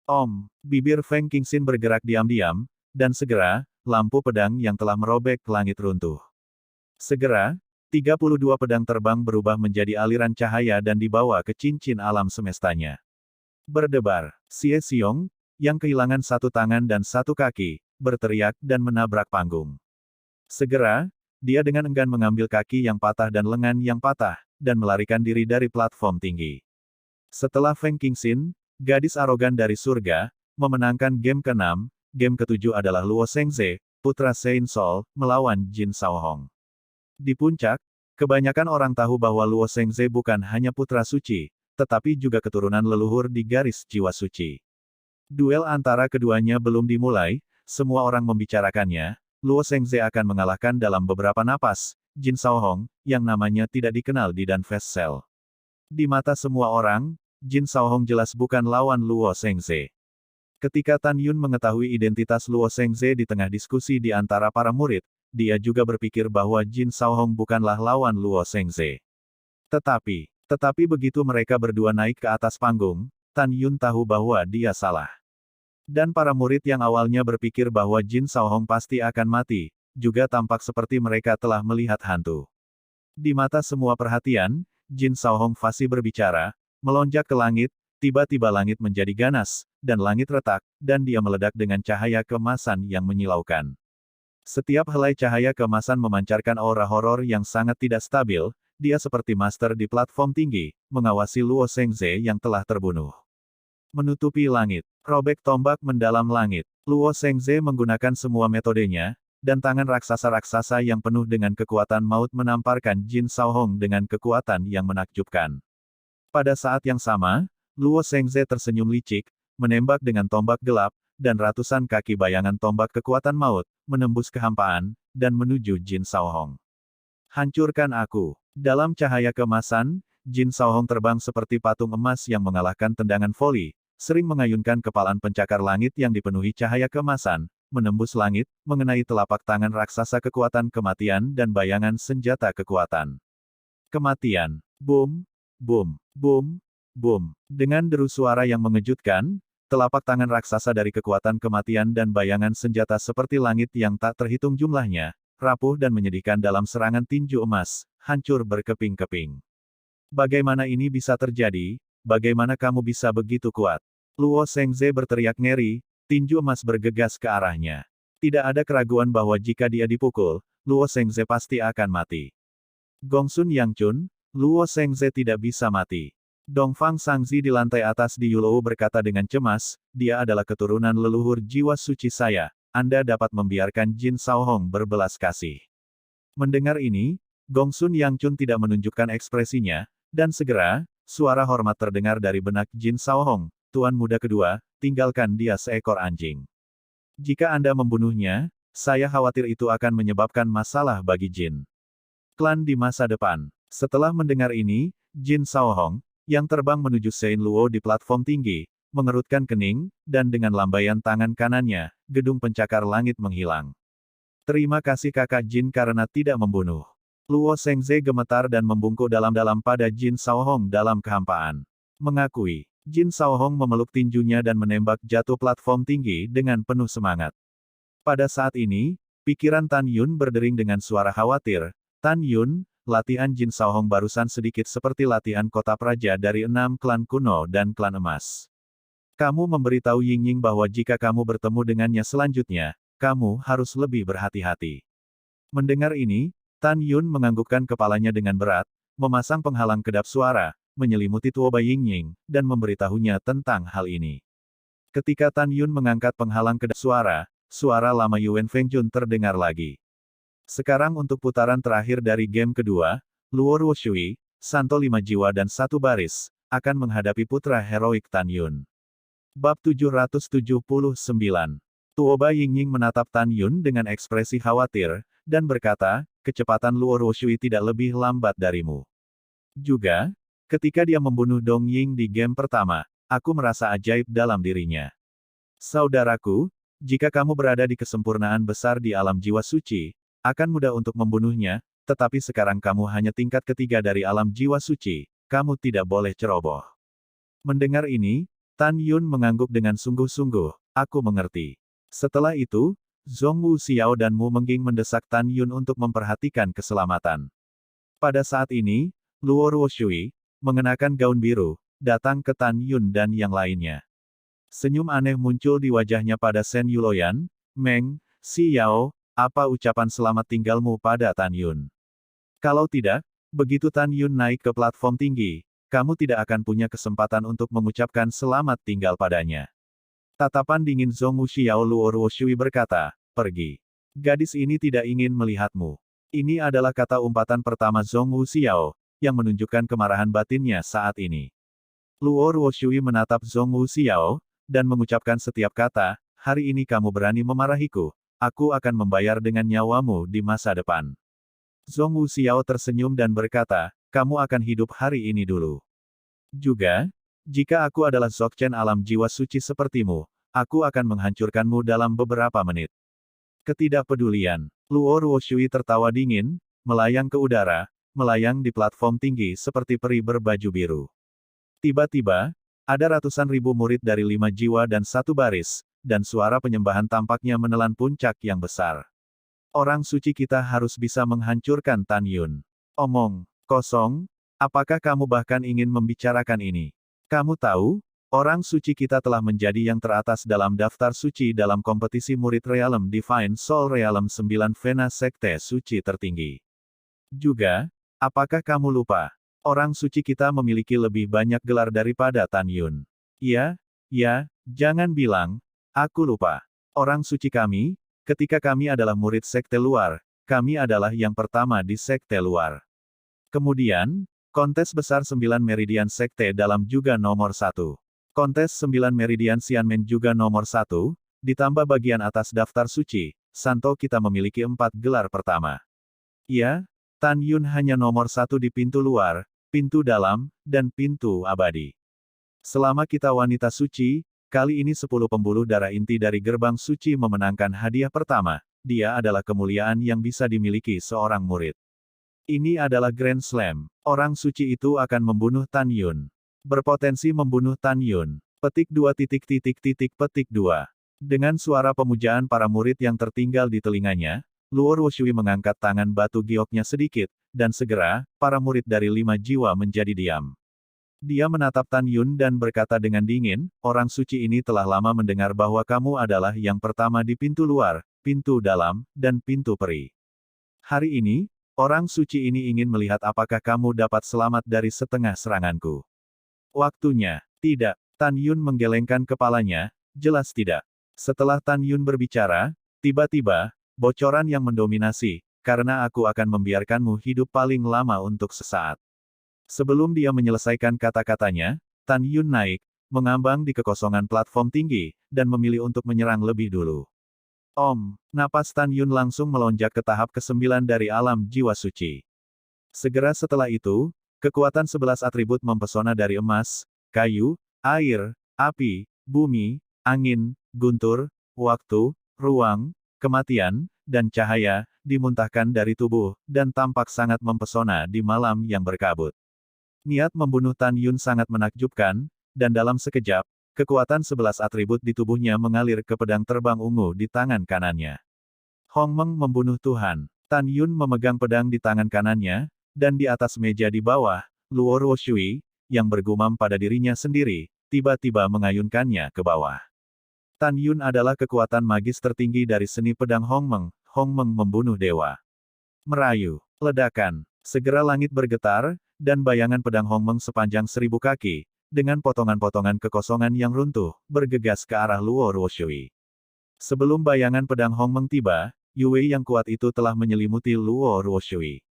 Om, bibir Feng Qingxin bergerak diam-diam, dan segera, lampu pedang yang telah merobek langit runtuh. Segera, 32 pedang terbang berubah menjadi aliran cahaya dan dibawa ke cincin alam semestanya. Berdebar, Xie Xiong, yang kehilangan satu tangan dan satu kaki, berteriak dan menabrak panggung. Segera, dia dengan enggan mengambil kaki yang patah dan lengan yang patah, dan melarikan diri dari platform tinggi. Setelah Feng Qingxin, gadis arogan dari surga, memenangkan game ke-6, game ke-7 adalah Luo Shengze, putra Sein Sol, melawan Jin Shaohong. Di puncak, kebanyakan orang tahu bahwa Luo Shengze bukan hanya putra suci, tetapi juga keturunan leluhur di garis jiwa suci. Duel antara keduanya belum dimulai, semua orang membicarakannya, Luo Shengze akan mengalahkan dalam beberapa napas, Jin Shaohong, yang namanya tidak dikenal di Danfest Cell. Di mata semua orang, Jin Shaohong jelas bukan lawan Luo Shengze. Ketika Tan Yun mengetahui identitas Luo Shengze di tengah diskusi di antara para murid, dia juga berpikir bahwa Jin Shaohong bukanlah lawan Luo Shengze. Tetapi begitu mereka berdua naik ke atas panggung, Tan Yun tahu bahwa dia salah. Dan para murid yang awalnya berpikir bahwa Jin Shaohong pasti akan mati, juga tampak seperti mereka telah melihat hantu. Di mata semua perhatian, Jin Shaohong fasih berbicara, melonjak ke langit, tiba-tiba langit menjadi ganas, dan langit retak, dan dia meledak dengan cahaya keemasan yang menyilaukan. Setiap helai cahaya keemasan memancarkan aura horor yang sangat tidak stabil, dia seperti master di platform tinggi, mengawasi Luo Shengze yang telah terbunuh. Menutupi langit, robek tombak mendalam langit, Luo Shengze menggunakan semua metodenya, dan tangan raksasa-raksasa yang penuh dengan kekuatan maut menamparkan Jin Shaohong dengan kekuatan yang menakjubkan. Pada saat yang sama, Luo Shengze tersenyum licik, menembak dengan tombak gelap, dan ratusan kaki bayangan tombak kekuatan maut, menembus kehampaan, dan menuju Jin Shaohong. Hancurkan aku. Dalam cahaya keemasan, Jin Shaohong terbang seperti patung emas yang mengalahkan tendangan voli, sering mengayunkan kepalan pencakar langit yang dipenuhi cahaya keemasan, menembus langit, mengenai telapak tangan raksasa kekuatan kematian dan bayangan senjata kekuatan. Kematian. Boom, boom, boom, boom. Dengan deru suara yang mengejutkan, telapak tangan raksasa dari kekuatan kematian dan bayangan senjata seperti langit yang tak terhitung jumlahnya, rapuh dan menyedihkan dalam serangan tinju emas, hancur berkeping-keping. Bagaimana ini bisa terjadi? Bagaimana kamu bisa begitu kuat? Luo Shengze berteriak ngeri, tinju emas bergegas ke arahnya. Tidak ada keraguan bahwa jika dia dipukul, Luo Shengze pasti akan mati. Gongsun Yangchun, Luo Shengze tidak bisa mati. Dongfang Sangzi di lantai atas di Yulou berkata dengan cemas, dia adalah keturunan leluhur jiwa suci saya, Anda dapat membiarkan Jin Shaohong berbelas kasih. Mendengar ini, Gongsun Yangchun tidak menunjukkan ekspresinya, dan segera, suara hormat terdengar dari benak Jin Shaohong, Tuan muda kedua, tinggalkan dia seekor anjing. Jika Anda membunuhnya, saya khawatir itu akan menyebabkan masalah bagi Jin Klan di masa depan. Setelah mendengar ini, Jin Shaohong, yang terbang menuju Sein Luo di platform tinggi, mengerutkan kening, dan dengan lambaian tangan kanannya, gedung pencakar langit menghilang. Terima kasih kakak Jin karena tidak membunuh. Luo Shengze gemetar dan membungkuk dalam-dalam pada Jin Shaohong dalam kehampaan. Mengakui, Jin Shaohong memeluk tinjunya dan menembak jatuh platform tinggi dengan penuh semangat. Pada saat ini, pikiran Tan Yun berdering dengan suara khawatir. Tan Yun, latihan Jin Shaohong barusan sedikit seperti latihan kota praja dari 6 klan kuno dan klan emas. Kamu memberitahu Yingying bahwa jika kamu bertemu dengannya selanjutnya, kamu harus lebih berhati-hati. Mendengar ini, Tan Yun menganggukkan kepalanya dengan berat, memasang penghalang kedap suara, menyelimuti Tuoba Yingying, dan memberitahunya tentang hal ini. Ketika Tan Yun mengangkat penghalang kedap suara, suara lama Yuan Fengjun terdengar lagi. Sekarang untuk putaran terakhir dari game kedua, Luo Ruoshui, Santo 5 jiwa dan 1 baris, akan menghadapi putra heroik Tan Yun. Bab 779. Tuoba Yingying menatap Tan Yun dengan ekspresi khawatir, dan berkata, kecepatan Luo Ruoshui tidak lebih lambat darimu. Juga, ketika dia membunuh Dong Ying di game pertama, aku merasa ajaib dalam dirinya. Saudaraku, jika kamu berada di kesempurnaan besar di alam jiwa suci, akan mudah untuk membunuhnya, tetapi sekarang kamu hanya tingkat ketiga dari alam jiwa suci, kamu tidak boleh ceroboh. Mendengar ini, Tan Yun mengangguk dengan sungguh-sungguh, aku mengerti. Setelah itu, Zhong Wu Xiao dan Mu Mengging mendesak Tan Yun untuk memperhatikan keselamatan. Pada saat ini, Luo Ruoshui, mengenakan gaun biru, datang ke Tan Yun dan yang lainnya. Senyum aneh muncul di wajahnya pada Shen Yuloyan, Meng, Xiao, apa ucapan selamat tinggalmu pada Tan Yun? Kalau tidak, Begitu Tan Yun naik ke platform tinggi, kamu tidak akan punya kesempatan untuk mengucapkan selamat tinggal padanya. Tatapan dingin Zhong Wuxiao Luo Ruoshui berkata, pergi. Gadis ini tidak ingin melihatmu. Ini adalah kata umpatan pertama Zhong Wuxiao, yang menunjukkan kemarahan batinnya saat ini. Luo Ruoshui menatap Zhong Wuxiao, dan mengucapkan setiap kata, hari ini kamu berani memarahiku, aku akan membayar dengan nyawamu di masa depan. Zhong Wuxiao tersenyum dan berkata, kamu akan hidup hari ini dulu. Juga, jika aku adalah Dzogchen alam jiwa suci sepertimu, aku akan menghancurkanmu dalam beberapa menit. Ketidakpedulian. Luo Ruoshui tertawa dingin, melayang ke udara, melayang di platform tinggi seperti peri berbaju biru. Tiba-tiba, ada ratusan ribu murid dari 5 jiwa dan 1 baris, dan suara penyembahan tampaknya menelan puncak yang besar. Orang suci kita harus bisa menghancurkan Tan Yun. Omong kosong, apakah kamu bahkan ingin membicarakan ini? Kamu tahu, orang suci kita telah menjadi yang teratas dalam daftar suci dalam kompetisi murid Realm Divine Soul Realm 9 Vena Sekte Suci tertinggi. Juga, apakah kamu lupa? Orang suci kita memiliki lebih banyak gelar daripada Tan Yun. Ya, jangan bilang, aku lupa. Orang suci kami, ketika kami adalah murid sekte luar, kami adalah yang pertama di sekte luar. Kemudian, kontes besar 9 meridian sekte dalam juga nomor 1. Kontes 9 meridian Xianmen juga nomor 1, ditambah bagian atas daftar suci, Santo kita memiliki 4 gelar pertama. Ya, Tan Yun hanya nomor 1 di pintu luar, pintu dalam, dan pintu abadi. Selama kita wanita suci, kali ini 10 pembuluh darah inti dari gerbang suci memenangkan hadiah pertama, dia adalah kemuliaan yang bisa dimiliki seorang murid. Ini adalah Grand Slam. Orang suci itu akan membunuh Tan Yun. Berpotensi membunuh Tan Yun. Petik 2. Dengan suara pemujaan para murid yang tertinggal di telinganya, Luo Ruoshui mengangkat tangan batu gioknya sedikit, dan segera, para murid dari 5 jiwa menjadi diam. Dia menatap Tan Yun dan berkata dengan dingin, orang suci ini telah lama mendengar bahwa kamu adalah yang pertama di pintu luar, pintu dalam, dan pintu peri. Hari ini, orang suci ini ingin melihat apakah kamu dapat selamat dari setengah seranganku. Waktunya. Tidak. Tan Yun menggelengkan kepalanya, jelas tidak. Setelah Tan Yun berbicara, tiba-tiba, bocoran yang mendominasi, karena aku akan membiarkanmu hidup paling lama untuk sesaat. Sebelum dia menyelesaikan kata-katanya, Tan Yun naik, mengambang di kekosongan platform tinggi, dan memilih untuk menyerang lebih dulu. Napas Tan Yun langsung melonjak ke tahap ke-9 dari alam jiwa suci. Segera setelah itu, kekuatan 11 atribut mempesona dari emas, kayu, air, api, bumi, angin, guntur, waktu, ruang, kematian, dan cahaya, dimuntahkan dari tubuh, dan tampak sangat mempesona di malam yang berkabut. Niat membunuh Tan Yun sangat menakjubkan, dan dalam sekejap, kekuatan 11 atribut di tubuhnya mengalir ke pedang terbang ungu di tangan kanannya. Hong Meng membunuh Tuhan. Tan Yun memegang pedang di tangan kanannya, dan di atas meja di bawah, Luo Ruoshui, yang bergumam pada dirinya sendiri, tiba-tiba mengayunkannya ke bawah. Tan Yun adalah kekuatan magis tertinggi dari seni pedang Hong Meng membunuh dewa. Merayu. Ledakan. Segera langit bergetar, dan bayangan pedang Hong Meng sepanjang 1000 kaki, dengan potongan-potongan kekosongan yang runtuh, bergegas ke arah Luo Ruoshui. Sebelum bayangan pedang Hong Meng tiba, Yue yang kuat itu telah menyelimuti Luo Ruoshui.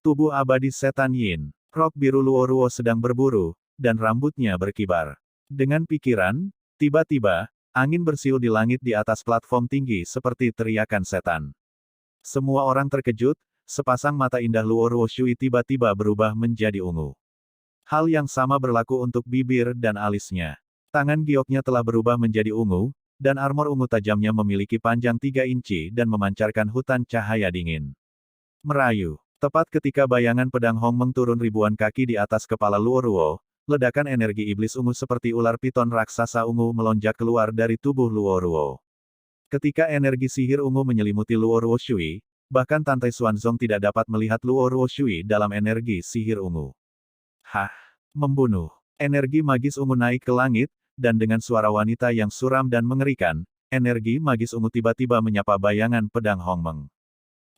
Tubuh abadi setan Yin. Rok biru Luo Ruo sedang berburu, dan rambutnya berkibar. Dengan pikiran, tiba-tiba, angin bersiul di langit di atas platform tinggi seperti teriakan setan. Semua orang terkejut, sepasang mata indah Luo Ruoshui tiba-tiba berubah menjadi ungu. Hal yang sama berlaku untuk bibir dan alisnya. Tangan gioknya telah berubah menjadi ungu, dan armor ungu tajamnya memiliki panjang 3 inci dan memancarkan hutan cahaya dingin. Merayu. Tepat ketika bayangan pedang Hong Meng turun ribuan kaki di atas kepala Luo Ruo, ledakan energi iblis ungu seperti ular piton raksasa ungu melonjak keluar dari tubuh Luo Ruo. Ketika energi sihir ungu menyelimuti Luo Ruoshui, bahkan Tante Xuanzong tidak dapat melihat Luo Ruoshui dalam energi sihir ungu. Membunuh. Energi magis ungu naik ke langit, dan dengan suara wanita yang suram dan mengerikan, energi magis ungu tiba-tiba menyapa bayangan pedang Hong Meng.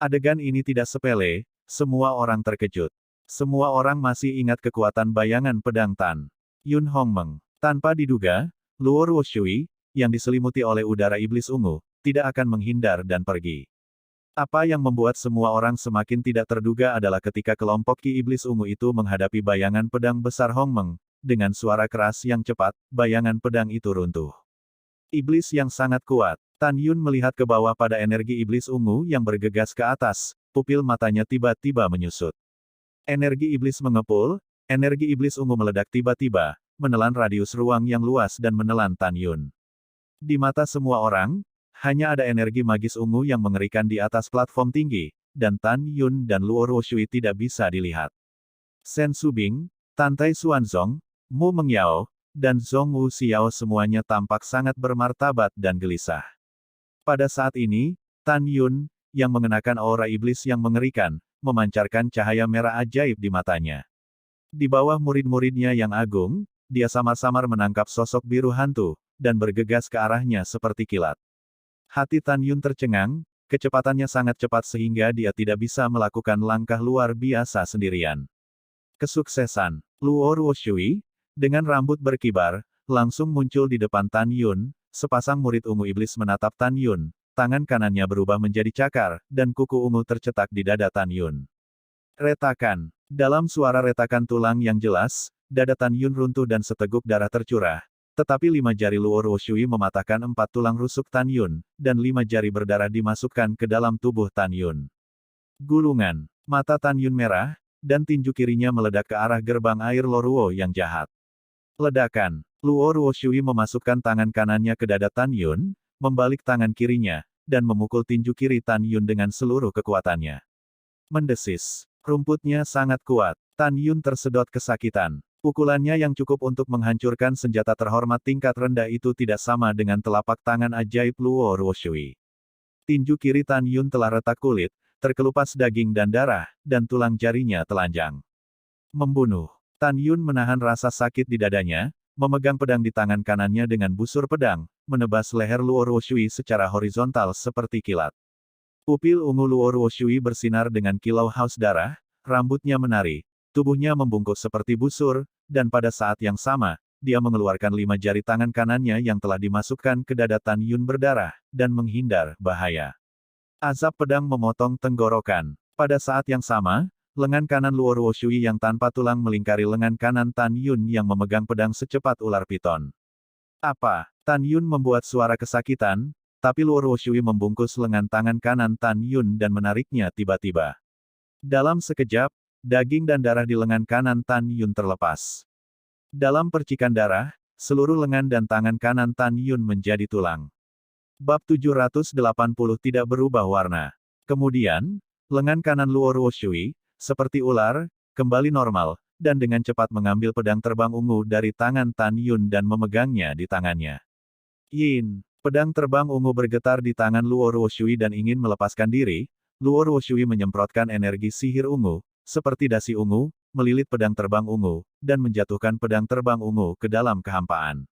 Adegan ini tidak sepele, semua orang terkejut. Semua orang masih ingat kekuatan bayangan pedang Tan Yun Hongmeng. Tanpa diduga, Luo Ruoshui, yang diselimuti oleh udara iblis ungu, tidak akan menghindar dan pergi. Apa yang membuat semua orang semakin tidak terduga adalah ketika kelompok Ki Iblis Ungu itu menghadapi bayangan pedang besar Hongmeng, dengan suara keras yang cepat, bayangan pedang itu runtuh. Iblis yang sangat kuat. Tan Yun melihat ke bawah pada energi iblis ungu yang bergegas ke atas, pupil matanya tiba-tiba menyusut. Energi iblis mengepul, energi iblis ungu meledak tiba-tiba, menelan radius ruang yang luas dan menelan Tan Yun. Di mata semua orang, hanya ada energi magis ungu yang mengerikan di atas platform tinggi, dan Tan Yun dan Luo Ruoshui tidak bisa dilihat. Shen Subing, Tan Tai Xuanzong, Mu Mengyao, dan Zhong Wu Xiao semuanya tampak sangat bermartabat dan gelisah. Pada saat ini, Tan Yun, yang mengenakan aura iblis yang mengerikan, memancarkan cahaya merah ajaib di matanya. Di bawah murid-muridnya yang agung, dia samar-samar menangkap sosok biru hantu, dan bergegas ke arahnya seperti kilat. Hati Tan Yun tercengang, kecepatannya sangat cepat sehingga dia tidak bisa melakukan langkah luar biasa sendirian. Kesuksesan, Luo Ruoshui, dengan rambut berkibar, langsung muncul di depan Tan Yun. Sepasang murid ungu iblis menatap Tan Yun, tangan kanannya berubah menjadi cakar, dan kuku ungu tercetak di dada Tan Yun. Retakan. Dalam suara retakan tulang yang jelas, dada Tan Yun runtuh dan seteguk darah tercurah. Tetapi 5 jari Luo Ruoshui mematahkan 4 tulang rusuk Tan Yun, dan 5 jari berdarah dimasukkan ke dalam tubuh Tan Yun. Gulungan. Mata Tan Yun merah, dan tinju kirinya meledak ke arah gerbang air Loruo yang jahat. Ledakan. Luo Ruoshui memasukkan tangan kanannya ke dada Tan Yun, membalik tangan kirinya, dan memukul tinju kiri Tan Yun dengan seluruh kekuatannya. Mendesis. Rumputnya sangat kuat. Tan Yun tersedot kesakitan. Pukulannya yang cukup untuk menghancurkan senjata terhormat tingkat rendah itu tidak sama dengan telapak tangan ajaib Luo Ruoshui. Tinju kiri Tan Yun telah retak kulit, terkelupas daging dan darah, dan tulang jarinya telanjang. Membunuh. Tan Yun menahan rasa sakit di dadanya, memegang pedang di tangan kanannya dengan busur pedang, menebas leher Luo Ruoshui secara horizontal seperti kilat. Pupil ungu Luo Ruoshui bersinar dengan kilau haus darah, rambutnya menari, tubuhnya membungkuk seperti busur, dan pada saat yang sama, dia mengeluarkan 5 jari tangan kanannya yang telah dimasukkan ke dada Tan Yun berdarah, dan menghindar bahaya. Azab pedang memotong tenggorokan. Pada saat yang sama, lengan kanan Luo Ruoshui yang tanpa tulang melingkari lengan kanan Tan Yun yang memegang pedang secepat ular piton. Apa? Tan Yun membuat suara kesakitan, tapi Luo Ruoshui membungkus lengan tangan kanan Tan Yun dan menariknya tiba-tiba. Dalam sekejap, daging dan darah di lengan kanan Tan Yun terlepas. Dalam percikan darah, seluruh lengan dan tangan kanan Tan Yun menjadi tulang. Bab 780 tidak berubah warna. Kemudian, lengan kanan Luo Ruoshui, seperti ular, kembali normal, dan dengan cepat mengambil pedang terbang ungu dari tangan Tan Yun dan memegangnya di tangannya. Yin, pedang terbang ungu bergetar di tangan Luo Ruoshui dan ingin melepaskan diri. Luo Ruoshui menyemprotkan energi sihir ungu, seperti dasi ungu, melilit pedang terbang ungu, dan menjatuhkan pedang terbang ungu ke dalam kehampaan.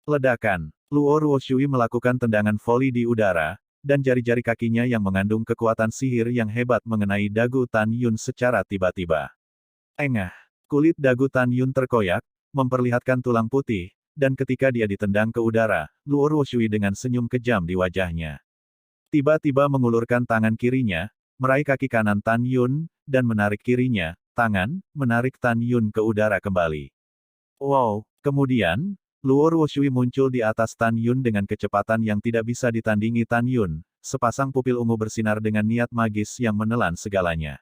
Ledakan. Luo Ruoshui melakukan tendangan voli di udara, dan jari-jari kakinya yang mengandung kekuatan sihir yang hebat mengenai dagu Tan Yun secara tiba-tiba. Engah. Kulit dagu Tan Yun terkoyak, memperlihatkan tulang putih, dan ketika dia ditendang ke udara, Luo Ruoshui dengan senyum kejam di wajahnya. Tiba-tiba mengulurkan tangan kirinya, meraih kaki kanan Tan Yun, dan menarik kirinya, tangan, menarik Tan Yun ke udara kembali. Wow! Kemudian, Luo Ruoshui muncul di atas Tan Yun dengan kecepatan yang tidak bisa ditandingi Tan Yun, sepasang pupil ungu bersinar dengan niat magis yang menelan segalanya.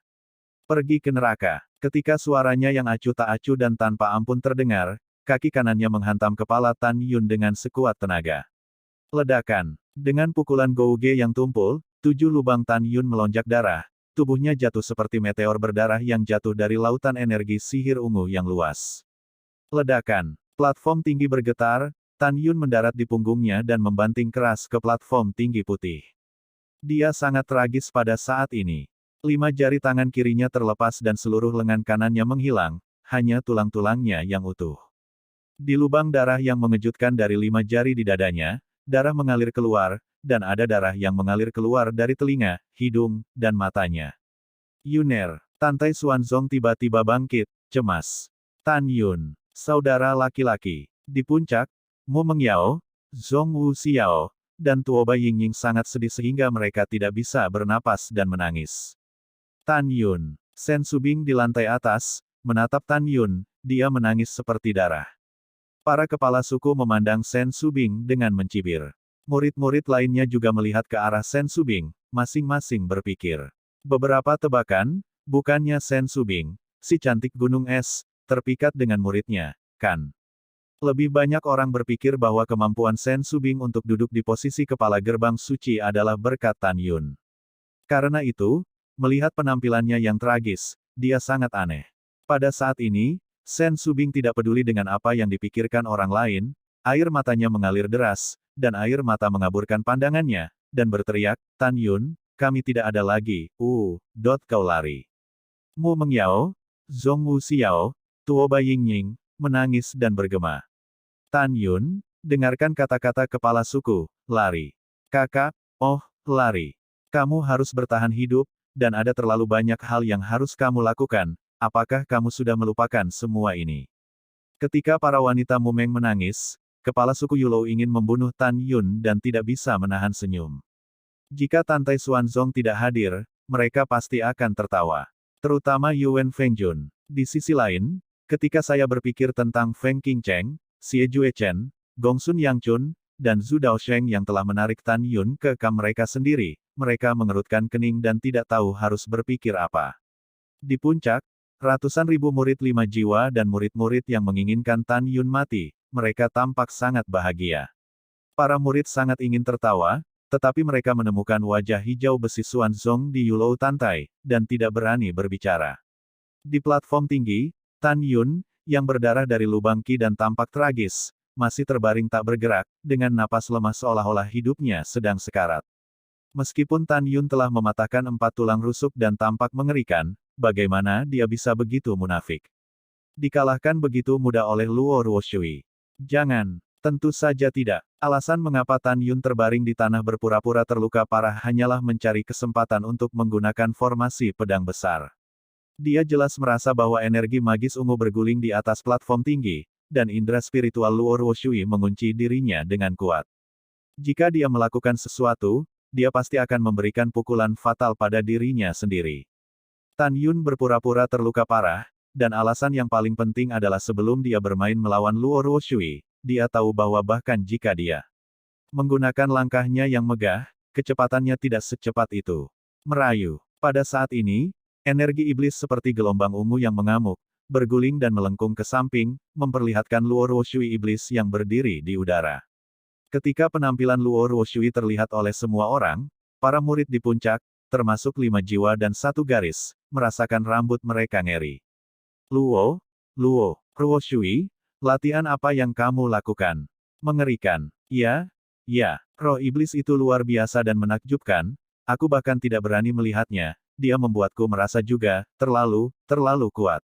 Pergi ke neraka. Ketika suaranya yang acuh tak acuh dan tanpa ampun terdengar, kaki kanannya menghantam kepala Tan Yun dengan sekuat tenaga. Ledakan. Dengan pukulan Gouge yang tumpul, 7 lubang Tan Yun melonjak darah, tubuhnya jatuh seperti meteor berdarah yang jatuh dari lautan energi sihir ungu yang luas. Ledakan. Platform tinggi bergetar, Tan Yun mendarat di punggungnya dan membanting keras ke platform tinggi putih. Dia sangat tragis pada saat ini. 5 jari tangan kirinya terlepas dan seluruh lengan kanannya menghilang, hanya tulang-tulangnya yang utuh. Di lubang darah yang mengejutkan dari 5 jari di dadanya, darah mengalir keluar, dan ada darah yang mengalir keluar dari telinga, hidung, dan matanya. Yuner. Tantai Xuanzong tiba-tiba bangkit, cemas. Tan Yun, saudara laki-laki. Di puncak, Mu Mengyao, Zhong Wu Xiao, dan Tuoba Yingying sangat sedih sehingga mereka tidak bisa bernapas dan menangis. Tan Yun, Sen Subing di lantai atas, menatap Tan Yun, dia menangis seperti darah. Para kepala suku memandang Sen Subing dengan mencibir. Murid-murid lainnya juga melihat ke arah Sen Subing, masing-masing berpikir. Beberapa tebakan, bukannya Sen Subing, si cantik gunung es, terpikat dengan muridnya, kan? Lebih banyak orang berpikir bahwa kemampuan Sen Subing untuk duduk di posisi kepala gerbang suci adalah berkat Tan Yun. Karena itu, melihat penampilannya yang tragis, dia sangat aneh. Pada saat ini, Sen Subing tidak peduli dengan apa yang dipikirkan orang lain, air matanya mengalir deras, dan air mata mengaburkan pandangannya, dan berteriak, Tan Yun, kami tidak ada lagi, kau lari. Mu Mengyao, Zhong Wu Xiao, Tuoba Yingying, menangis dan bergema. Tan Yun, dengarkan kata-kata kepala suku, lari. Kakak, lari. Kamu harus bertahan hidup, dan ada terlalu banyak hal yang harus kamu lakukan, apakah kamu sudah melupakan semua ini? Ketika para wanita Mumeng menangis, kepala suku Yulou ingin membunuh Tan Yun dan tidak bisa menahan senyum. Jika Tantai Xuanzong tidak hadir, mereka pasti akan tertawa. Terutama Yuan Fengjun. Di sisi lain, ketika saya berpikir tentang Feng Qingcheng, Xie Juechen, Gongsun Yangchun, dan Zhu Daosheng yang telah menarik Tan Yun ke kamp mereka sendiri, mereka mengerutkan kening dan tidak tahu harus berpikir apa. Di puncak, ratusan ribu murid 5 jiwa dan murid-murid yang menginginkan Tan Yun mati, mereka tampak sangat bahagia. Para murid sangat ingin tertawa, tetapi mereka menemukan wajah hijau besi Xuanzong di Yulou Tantai, dan tidak berani berbicara. Di platform tinggi, Tan Yun, yang berdarah dari lubang Qi dan tampak tragis, masih terbaring tak bergerak, dengan napas lemah seolah-olah hidupnya sedang sekarat. Meskipun Tan Yun telah mematahkan 4 tulang rusuk dan tampak mengerikan, bagaimana dia bisa begitu munafik? Dikalahkan begitu mudah oleh Luo Ruoshui. Jangan. Tentu saja tidak. Alasan mengapa Tan Yun terbaring di tanah berpura-pura terluka parah hanyalah mencari kesempatan untuk menggunakan formasi pedang besar. Dia jelas merasa bahwa energi magis ungu berguling di atas platform tinggi, dan indera spiritual Luo Ruoshui mengunci dirinya dengan kuat. Jika dia melakukan sesuatu, dia pasti akan memberikan pukulan fatal pada dirinya sendiri. Tan Yun berpura-pura terluka parah, dan alasan yang paling penting adalah sebelum dia bermain melawan Luo Ruoshui, dia tahu bahwa bahkan jika dia menggunakan langkahnya yang megah, kecepatannya tidak secepat itu. Merayu. Pada saat ini, energi iblis seperti gelombang ungu yang mengamuk, berguling dan melengkung ke samping, memperlihatkan Luo Ruoshui iblis yang berdiri di udara. Ketika penampilan Luo Ruoshui terlihat oleh semua orang, para murid di puncak, termasuk 5 jiwa dan 1 garis, merasakan rambut mereka ngeri. Luo Ruoshui, latihan apa yang kamu lakukan? Mengerikan. Ya, roh iblis itu luar biasa dan menakjubkan, aku bahkan tidak berani melihatnya, dia membuatku merasa juga, terlalu kuat.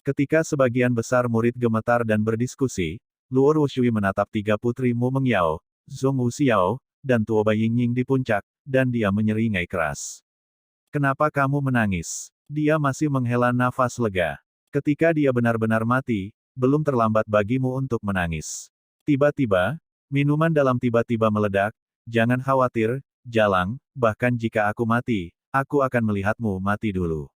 Ketika sebagian besar murid gemetar dan berdiskusi, Luo Ruoshui menatap 3 putri Mu Mengyao, Zhong Wu Xiao, dan Tuoba Yingying di puncak, dan dia menyeringai keras. Kenapa kamu menangis? Dia masih menghela nafas lega. Ketika dia benar-benar mati, belum terlambat bagimu untuk menangis. Tiba-tiba, minuman dalam tiba-tiba meledak, jangan khawatir, Jalang, bahkan jika aku mati, aku akan melihatmu mati dulu.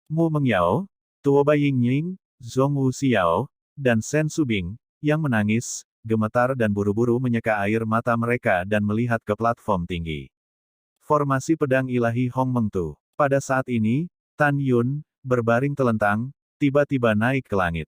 Mu Mengyao, Tuoba Yingying, Zhong Wu Xiao, dan Sen Subing, yang menangis, gemetar dan buru-buru menyeka air mata mereka dan melihat ke platform tinggi. Formasi pedang ilahi Hong Mengtu. Pada saat ini, Tan Yun, berbaring telentang, tiba-tiba naik ke langit.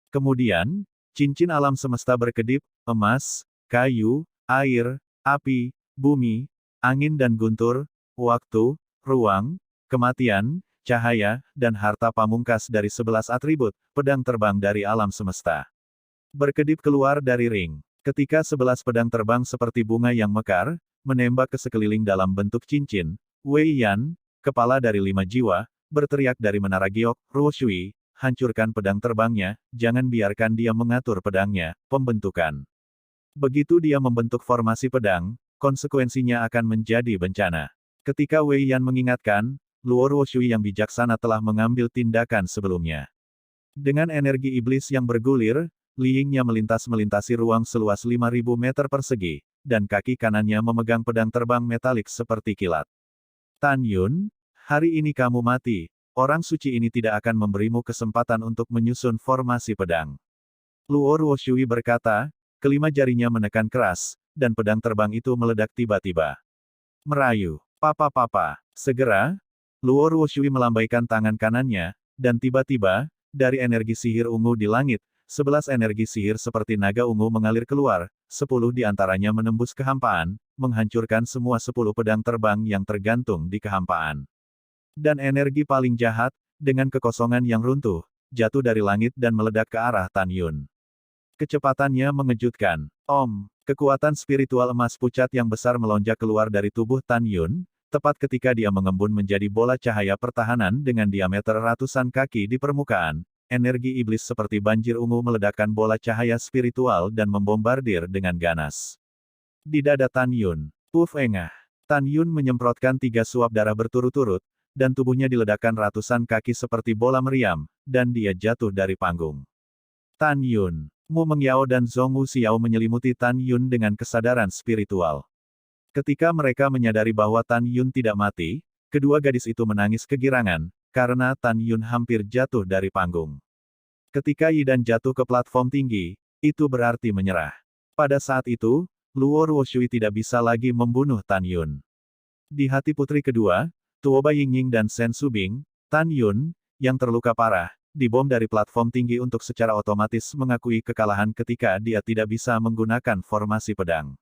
Kemudian, cincin alam semesta berkedip, emas, kayu, air, api, bumi, angin dan guntur, waktu, ruang, kematian, cahaya, dan harta pamungkas dari 11 atribut, pedang terbang dari alam semesta. Berkedip keluar dari ring. Ketika 11 pedang terbang seperti bunga yang mekar, menembak ke sekeliling dalam bentuk cincin, Wei Yan, kepala dari 5 jiwa, berteriak dari menara giok, Ruoshui, hancurkan pedang terbangnya, jangan biarkan dia mengatur pedangnya, pembentukan. Begitu dia membentuk formasi pedang, konsekuensinya akan menjadi bencana. Ketika Wei Yan mengingatkan, Luo Ruoshui yang bijaksana telah mengambil tindakan sebelumnya. Dengan energi iblis yang bergulir, Li Yingnya melintasi ruang seluas 5.000 meter persegi, dan kaki kanannya memegang pedang terbang metalik seperti kilat. Tan Yun, hari ini kamu mati, orang suci ini tidak akan memberimu kesempatan untuk menyusun formasi pedang. Luo Ruoshui berkata, kelima jarinya menekan keras, dan pedang terbang itu meledak tiba-tiba. Merayu, papa. Segera, Luo Ruoshui melambaikan tangan kanannya, dan tiba-tiba, dari energi sihir ungu di langit, 11 energi sihir seperti naga ungu mengalir keluar, 10 di antaranya menembus kehampaan, menghancurkan semua 10 pedang terbang yang tergantung di kehampaan. Dan energi paling jahat, dengan kekosongan yang runtuh, jatuh dari langit dan meledak ke arah Tan Yun. Kecepatannya mengejutkan. Kekuatan spiritual emas pucat yang besar melonjak keluar dari tubuh Tan Yun, tepat ketika dia mengembun menjadi bola cahaya pertahanan dengan diameter ratusan kaki di permukaan. Energi iblis seperti banjir ungu meledakkan bola cahaya spiritual dan membombardir dengan ganas. Di dada Tan Yun, puff engah. Tan Yun menyemprotkan 3 suap darah berturut-turut, dan tubuhnya diledakkan ratusan kaki seperti bola meriam, dan dia jatuh dari panggung. Tan Yun, Mu Mengyao dan Zhong Wuxiao menyelimuti Tan Yun dengan kesadaran spiritual. Ketika mereka menyadari bahwa Tan Yun tidak mati, kedua gadis itu menangis kegirangan, karena Tan Yun hampir jatuh dari panggung. Ketika Yi Dan jatuh ke platform tinggi, itu berarti menyerah. Pada saat itu, Luo Ruoshui tidak bisa lagi membunuh Tan Yun. Di hati putri kedua, Tuoba Yingying dan Shen Subing, Tan Yun, yang terluka parah, dibom dari platform tinggi untuk secara otomatis mengakui kekalahan ketika dia tidak bisa menggunakan formasi pedang.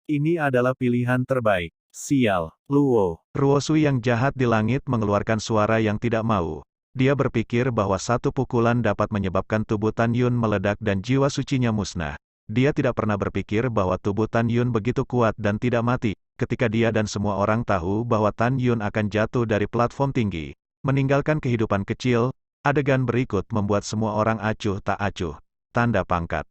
Ini adalah pilihan terbaik. Sial, Luo. Ruoshui yang jahat di langit mengeluarkan suara yang tidak mau. Dia berpikir bahwa satu pukulan dapat menyebabkan tubuh Tan Yun meledak dan jiwa sucinya musnah. Dia tidak pernah berpikir bahwa tubuh Tan Yun begitu kuat dan tidak mati. Ketika dia dan semua orang tahu bahwa Tan Yun akan jatuh dari platform tinggi, meninggalkan kehidupan kecil, adegan berikut membuat semua orang acuh tak acuh. Tanda pangkat.